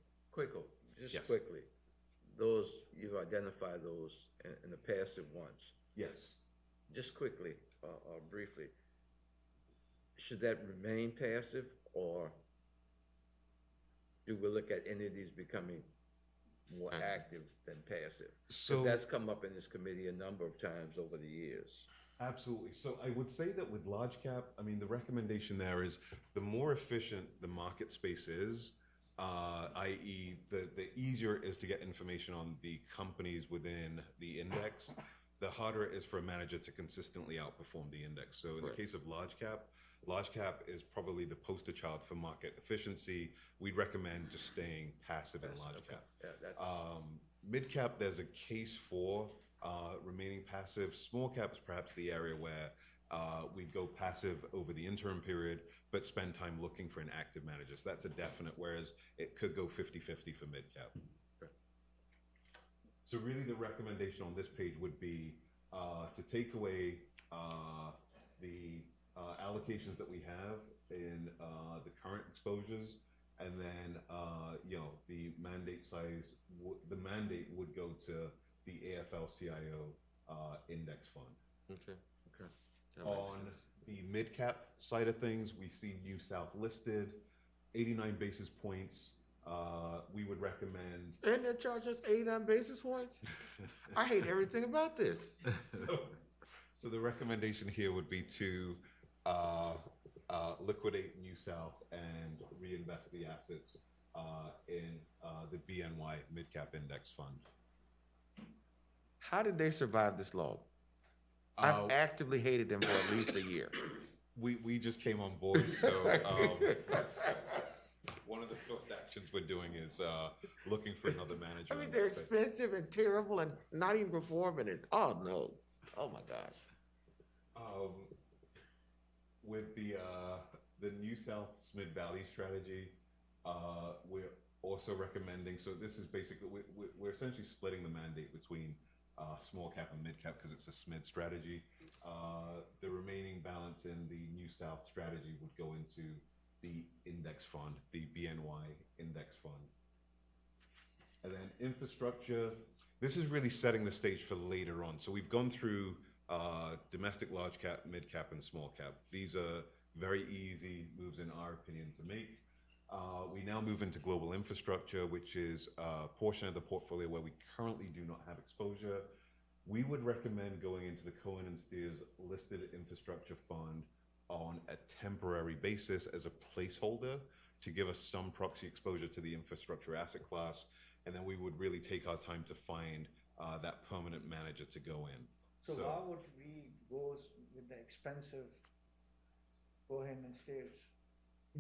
Just Yes. quickly, those, you've identified those in the passive ones. Yes. Just quickly, or briefly, should that remain passive, or do we look at any of these becoming more active than passive? So 'Cause that's come up in this committee a number of times over the years. absolutely. So I would say that with large cap, I mean, the recommendation there is the more efficient the market space is, i.e. the easier it is to get information on the companies within the index, the harder it is for a manager to consistently outperform the index. So in the case of large cap is probably the poster child for market efficiency. We'd recommend just staying passive in large cap. Yeah, that's, Mid cap, there's a case for remaining passive. Small cap is perhaps the area where we'd go passive over the interim period, but spend time looking for an active manager. So that's a definite, whereas it could go 50-50 for mid cap. So really the recommendation on this page would be to take away the allocations that we have in the current exposures, and then the mandate size, the mandate would go to the AFL-CIO index fund. Okay. On the mid-cap side of things, we see New South listed, 89 basis points. We would recommend. And they charge us 89 basis points? I hate everything about this. So the recommendation here would be to liquidate New South and reinvest the assets in the BNY Mid-Cap Index Fund. How did they survive this long? I've actively hated them for at least a year. We just came on board, so one of the cost actions we're doing is looking for another manager. I mean, in they're that space. expensive and terrible and not even performing it. Oh, no. Oh, my gosh. With the New South Mid Valley strategy, we're also recommending. So this is basically we're essentially splitting the mandate between small cap and mid cap because it's a SMID strategy. The remaining balance in the New South strategy would go into the index fund, the BNY index fund. And then infrastructure, this is really setting the stage for later on. So we've gone through domestic large cap, mid cap, and small cap. These are very easy moves in our opinion to make. We now move into global infrastructure, which is a portion of the portfolio where we currently do not have exposure. We would recommend going into the Cohen & Steers listed infrastructure fund on a temporary basis as a placeholder to give us some proxy exposure to the infrastructure asset class. And then we would really take our time to find that permanent manager to go in. So why would we go with the expensive Cohen and Steers?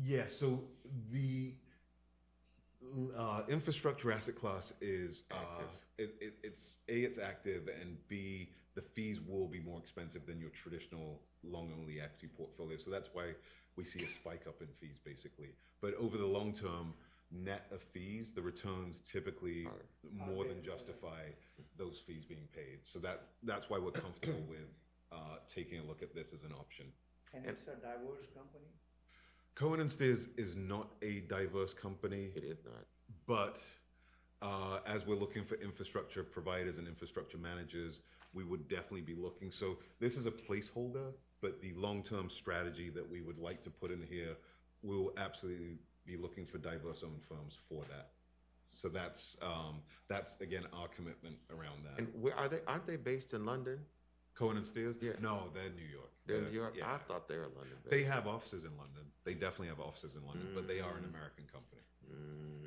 Yeah, so the infrastructure asset class is it's active, and B, the fees will be more expensive than your traditional long-only equity portfolio. So that's why we see a spike up in fees, basically. But over the long term, net of fees, the returns typically more than justify those fees being paid. So that's why we're comfortable with taking a look at this as an option. And it's a diverse company? Cohen & Steers is not a diverse company. It is not. But as we're looking for infrastructure providers and infrastructure managers, we would definitely be looking. So this is a placeholder, but the long-term strategy that we would like to put in here, we will absolutely be looking for diverse-owned firms for that. So that's again our commitment around that. And where are they? Aren't they based in London? Cohen & Steers? Yeah. No, they're New York. They're in New York? Yeah. I thought they were London based. They have offices in London. They definitely have offices in London, but they are an American company.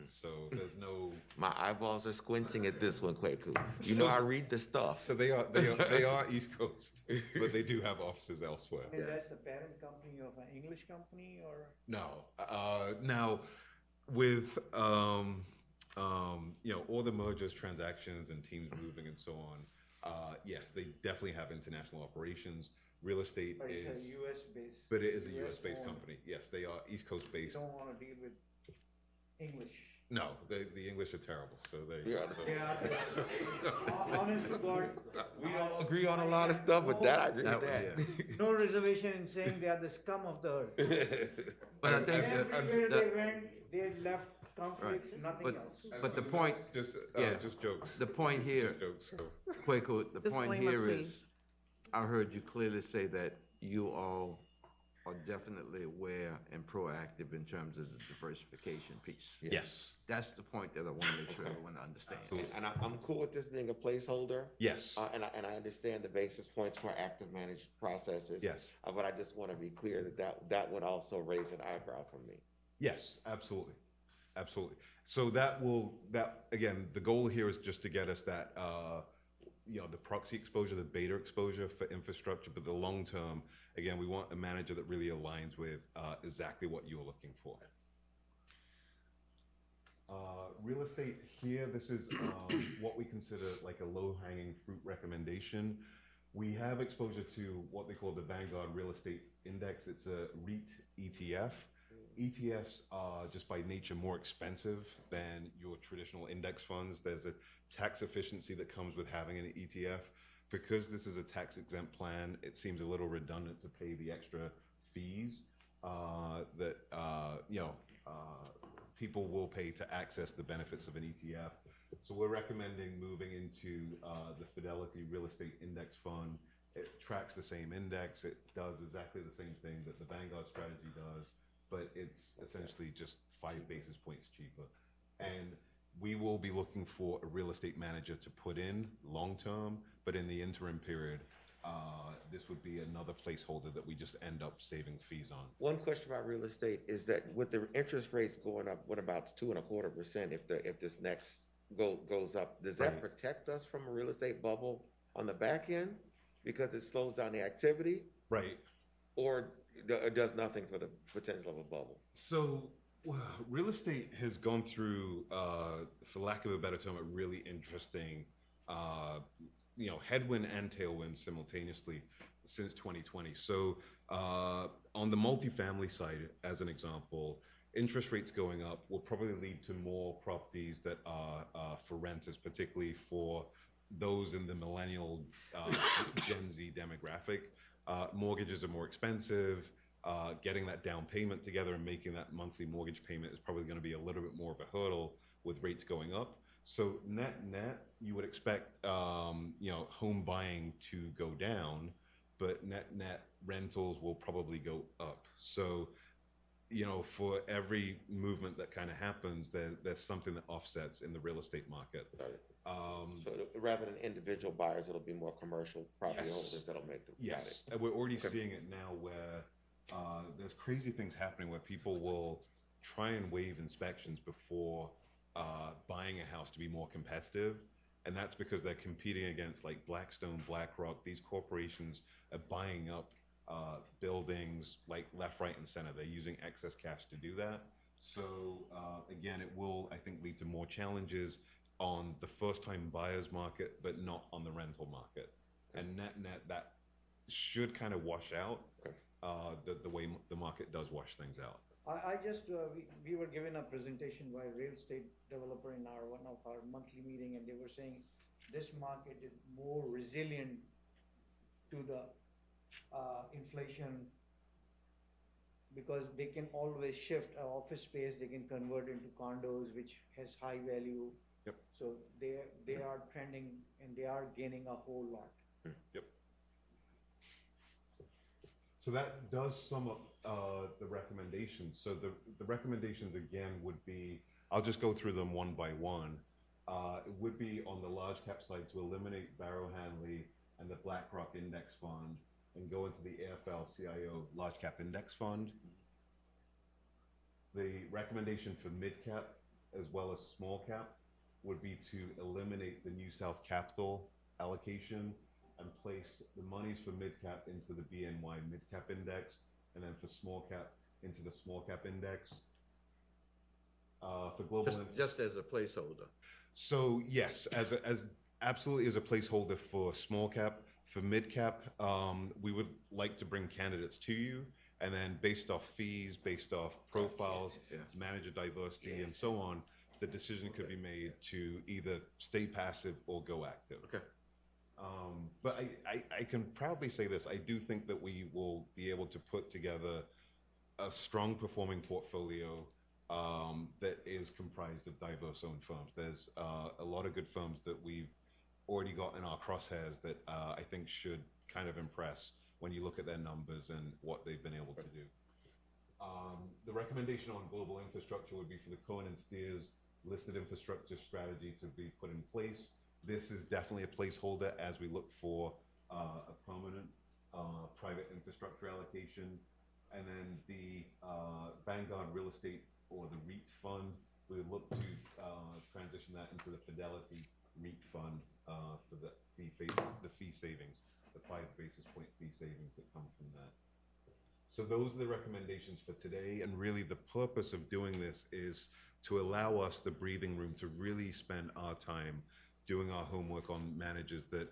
So there's no. My eyeballs are squinting at this one, Kwaku. You know, I read the stuff. So they are East Coast, but they do have offices elsewhere. I mean, that's the parent company of an English company, or? No. Now, with all the mergers, transactions, and teams moving and so on, yes, they definitely have international operations. Real estate But is, it's a US based. but it is a US based owned. company. Yes, they are East Coast You based. don't wanna deal with English. No, the English are terrible. So they. Yeah. So, Honest to God, We don't agree on a lot of stuff, but that I agree with that. no reservation in saying they are the scum of the earth. But I think, Everywhere they went, they left conflicts, nothing but- else. but the point, just yeah. just jokes. the point Just here, jokes. So. Kwaku, the point Disclaimer, here is, please. I heard you clearly say that you all are definitely aware and proactive in terms of the diversification piece. Yes. That's the point that I want to make sure everyone understands. And I'm cool with this being a placeholder. Yes. And I understand the basis points for active managed processes. Yes. But I just want to be clear that would also raise an eyebrow from me. Yes, absolutely. Absolutely. So that again, the goal here is just to get us that, the proxy exposure, the beta exposure for infrastructure, but the long term, again, we want a manager that really aligns with exactly what you're looking for. Real estate here, this is what we consider like a low-hanging fruit recommendation. We have exposure to what they call the Vanguard Real Estate Index. It's a REIT ETF. ETFs are just by nature more expensive than your traditional index funds. There's a tax efficiency that comes with having an ETF. Because this is a tax exempt plan, it seems a little redundant to pay the extra fees that people will pay to access the benefits of an ETF. So we're recommending moving into the Fidelity Real Estate Index Fund. It tracks the same index. It does exactly the same thing that the Vanguard strategy does, but it's essentially just 5 basis points cheaper. And we will be looking for a real estate manager to put in long-term, but in the interim period, this would be another placeholder that we just end up saving fees on. One question about real estate is that with the interest rates going up, what about 2.25% if this next goes up, does that Right. protect us from a real estate bubble on the back end because it slows down the activity? Right. Or it does nothing for the potential of a bubble? So Well, real estate has gone through, for lack of a better term, a really interesting, headwind and tailwind simultaneously since 2020. So on the multifamily side, as an example, interest rates going up will probably lead to more properties that are for renters, particularly for those in the millennial Gen Z demographic. Mortgages are more expensive. Getting that down payment together and making that monthly mortgage payment is probably going to be a little bit more of a hurdle with rates going up. So net, you would expect home buying to go down, but net rentals will probably go up. So for every movement that kind of happens, there's something that offsets in the real estate market. Got it. So rather than individual buyers, it'll be more commercial property Yes. holders that'll make the. Yes, and we're already seeing it now where there's crazy things happening where people will try and waive inspections before buying a house to be more competitive. And that's because they're competing against like Blackstone, BlackRock. These corporations are buying up buildings like left, right, and center. They're using excess cash to do that. So again, it will, I think, lead to more challenges on the first-time buyers market, but not on the rental market. And net, that should kind of wash out the way the market does wash things out. I just, we were given a presentation by a real estate developer in one of our monthly meeting, and they were saying this market is more resilient to the inflation because they can always shift office space, they can convert into condos, which has high value. Yep. So they are trending and they are gaining a whole lot. Yep. So that does sum up the recommendations. So the recommendations again would be, I'll just go through them one by one. It would be on the large cap side to eliminate Barrow Hanley and the BlackRock Index Fund and go into the AFL-CIO Large Cap Index Fund. The recommendation for mid cap as well as small cap would be to eliminate the New South Capital allocation and place the monies for mid cap into the BNY mid cap index, and then for small cap into the small cap index. For global Just as a placeholder. So yes, as absolutely as a placeholder for small cap. For mid cap, we would like to bring candidates to you, and then based off fees, based off profiles, manager diversity, and so on, the decision could be made to either stay passive or go active. Okay. But I can proudly say this, I do think that we will be able to put together a strong performing portfolio that is comprised of diverse owned firms. There's a lot of good firms that we've already got in our crosshairs that I think should kind of impress when you look at their numbers and what they've been able to do. The recommendation on global infrastructure would be for the Cohen and Steers listed infrastructure strategy to be put in place. This is definitely a placeholder as we look for a permanent private infrastructure allocation. And then the Vanguard Real Estate or the REIT fund, we would look to transition that into the Fidelity REIT fund for the fee savings, the 5 basis point fee savings that come from that. So those are the recommendations for today, and really the purpose of doing this is to allow us the breathing room to really spend our time doing our homework on managers that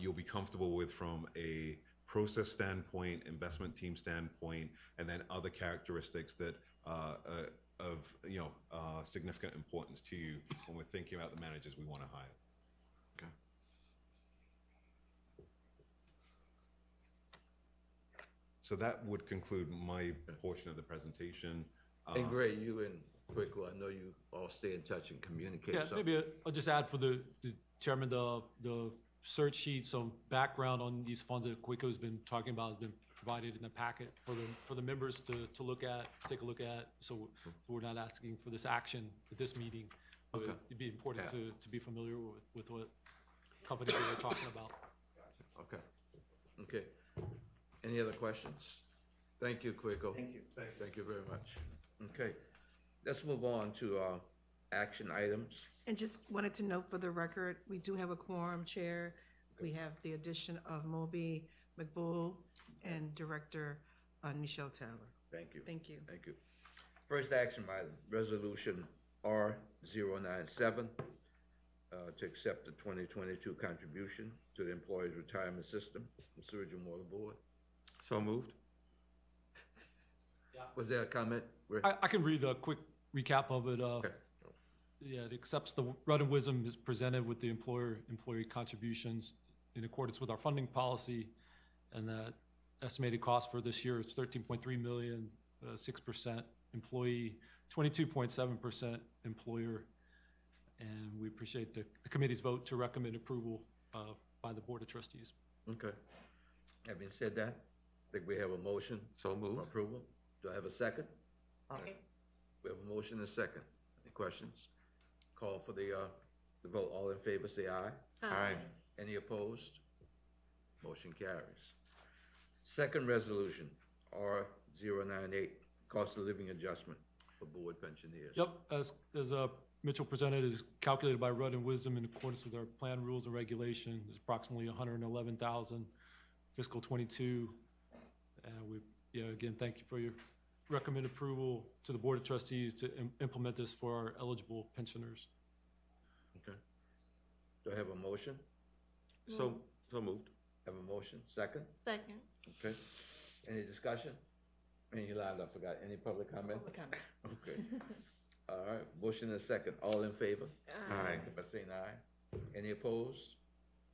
you'll be comfortable with from a process standpoint, investment team standpoint, and then other characteristics that of significant importance to you when we're thinking about the managers we want to hire. Okay. So that would conclude my portion of the presentation. And Gray, you and Quico, I know you all stay in touch and communicate. Yeah, so- maybe I'll just add for the chairman, the search sheet, some background on these funds that Quico's been talking about has been provided in the packet for the members to look at, take a look at. So we're not asking for this action at this meeting, but Okay. it'd be important to be familiar with what companies that we're talking about. Okay. Okay. Any other questions? Thank you, Quico. Thank you. Thank you very much. Okay. Let's move on to action items. And just wanted to note for the record, we do have a quorum, Chair. We have the addition of Moby McBull and Director Michelle Taylor. Thank you. Thank you. Thank you. First action item, resolution R097, to accept the 2022 contribution to the Employees Retirement System, the Surgeon Water Board. So moved. Was there a comment? Rick? I can read a quick recap of it. Okay. Yeah, it accepts the Rudd and Wisdom is presented with the employee contributions in accordance with our funding policy, and that estimated cost for this year is 13.3 million, 6% employee, 22.7% employer, and we appreciate the committee's vote to recommend approval by the Board of Trustees. Okay. Having said that, I think we have a motion So for moved. approval. Do I have a second? Okay. We have a motion and a second. Any questions? Call for the vote. All in favor, say aye. Aye. Any opposed? Motion carries. Second resolution, R098, cost of living adjustment for board pensioners. Yep, as Mitchell presented, is calculated by Rudd and Wisdom in accordance with our plan, rules, and regulations. It's approximately 111,000 fiscal '22. And again, thank you for your recommend approval to the Board of Trustees to implement this for our eligible pensioners. Okay. Do I have a motion? So moved. Have a motion? Second? Second. Okay. Any discussion? Any loud, I forgot. Any public comment? Public comment. Okay. All right, motion and second. All in favor? Aye. By saying aye. Any opposed?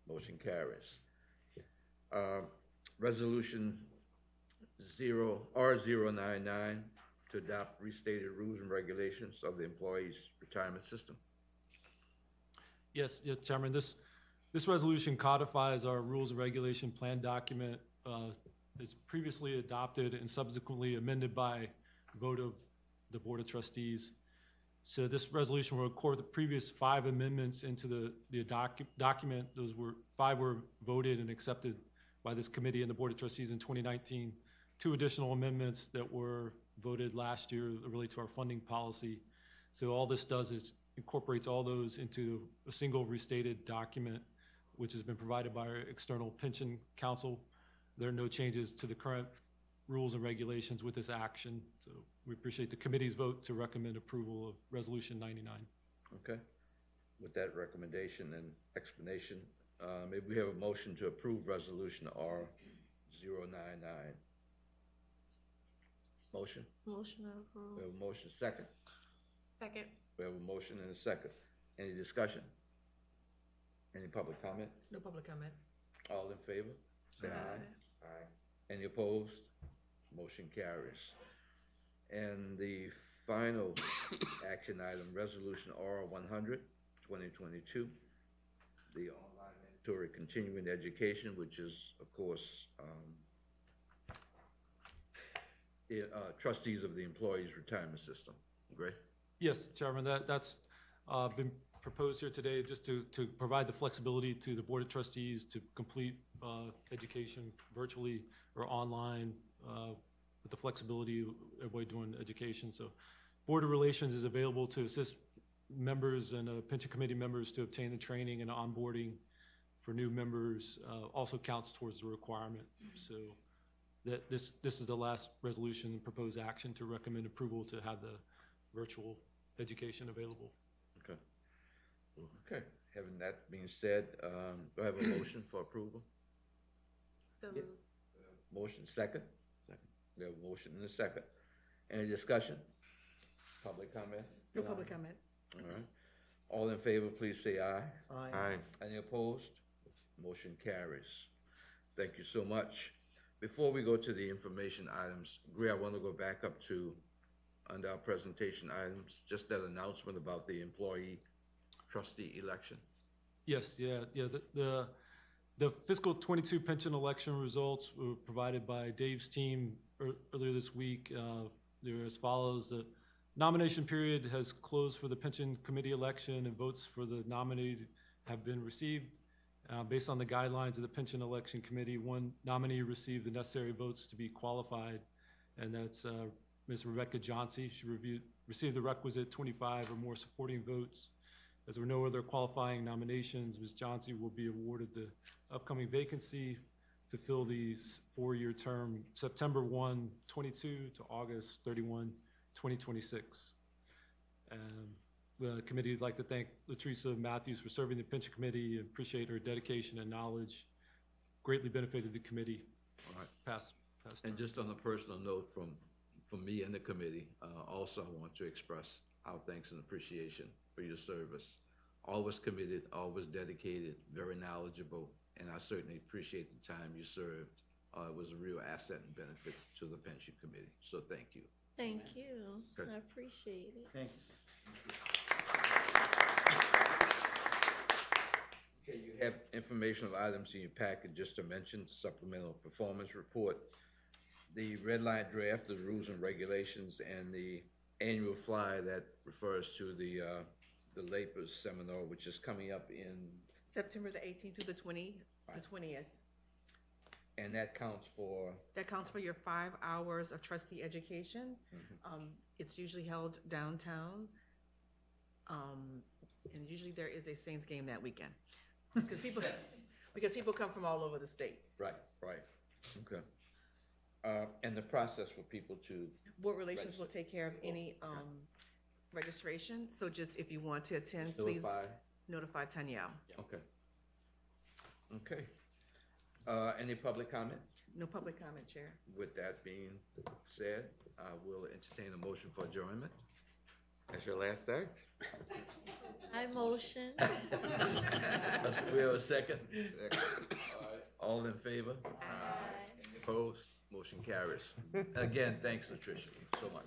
Motion carries. Resolution R099 to adopt restated rules and regulations of the Employees Retirement System. Yes, Chairman, this resolution codifies our rules and regulation plan document. Is previously adopted and subsequently amended by vote of the Board of Trustees. So this resolution will record the previous 5 amendments into the document. Those were 5 were voted and accepted by this committee and the Board of Trustees in 2019. 2 additional amendments that were voted last year relate to our funding policy. So all this does is incorporates all those into a single restated document, which has been provided by our external pension counsel. There are no changes to the current rules and regulations with this action. So we appreciate the committee's vote to recommend approval of Resolution 99. Okay. With that recommendation and explanation, maybe we have a motion to approve resolution R099. Motion? Motion to We approve. have a motion, second. Second. We have a motion and a second. Any discussion? Any public comment? No public comment. All in favor? Say aye. Aye. Any opposed? Motion carries. And the final action item, resolution R100, 2022, the online mandatory continuing education, which is, of course, trustees of the Employees Retirement System. Great. Yes, Chairman, that's been proposed here today just to provide the flexibility to the Board of Trustees to complete education virtually or online with the flexibility of everybody doing education. So Board of Relations is available to assist members and pension committee members to obtain the training and onboarding for new members, also counts towards the requirement. So that this is the last resolution and proposed action to recommend approval to have the virtual education available. Okay. Okay. Having that being said, do I have a motion for approval? So Yeah. Motion second? Second. We have a motion and a second. Any discussion? Public comment? no public comment. All right. All in favor, please say aye. Aye. Any opposed? Motion carries. Thank you so much. Before we go to the information items, Greer, I want to go back up to, under our presentation items, just that announcement about the employee trustee election. Yes, the fiscal '22 pension election results were provided by Dave's team earlier this week. They're as follows. The nomination period has closed for the pension committee election, and votes for the nominee have been received. Based on the guidelines of the pension election committee, one nominee received the necessary votes to be qualified, and that's Ms. Rebecca Johnsey. She received the requisite 25 or more supporting votes. As there were no other qualifying nominations, Ms. Johnsey will be awarded the upcoming vacancy to fill the 4-year term, September 1, 22 to August 31, 2026. And the committee would like to thank Latresa Matthews for serving the pension committee, and appreciate her dedication and knowledge. Greatly benefited the committee All right. past And time. just on a personal note from me and the committee, also I want to express our thanks and appreciation for your service. Always committed, always dedicated, very knowledgeable, and I certainly appreciate the time you served. It was a real asset and benefit to the pension committee, so thank you. Thank you. Good. I appreciate it. Thank you. Okay, you have informational items in your packet, just to mention, supplemental performance report, the red line draft, the rules and regulations, and the annual flyer that refers to the LAPERS seminar, which is coming up in, September the 18th through the 20th. and that counts for, That counts for your 5 hours of trustee education. It's usually held downtown. And usually there is a Saints game that weekend. Because people come from all over the state. right, okay. And the process for people to, Board Relations will take care of any registration. So just if you want to attend, please notify Tanyelle. okay. Okay. Any public comment? No public comment, Chair. With that being said, I will entertain a motion for adjournment. That's your last act? I motion. We have a second? Second. All in favor? Aye. Opposed? Motion carries. Again, thanks, Latricia, so much.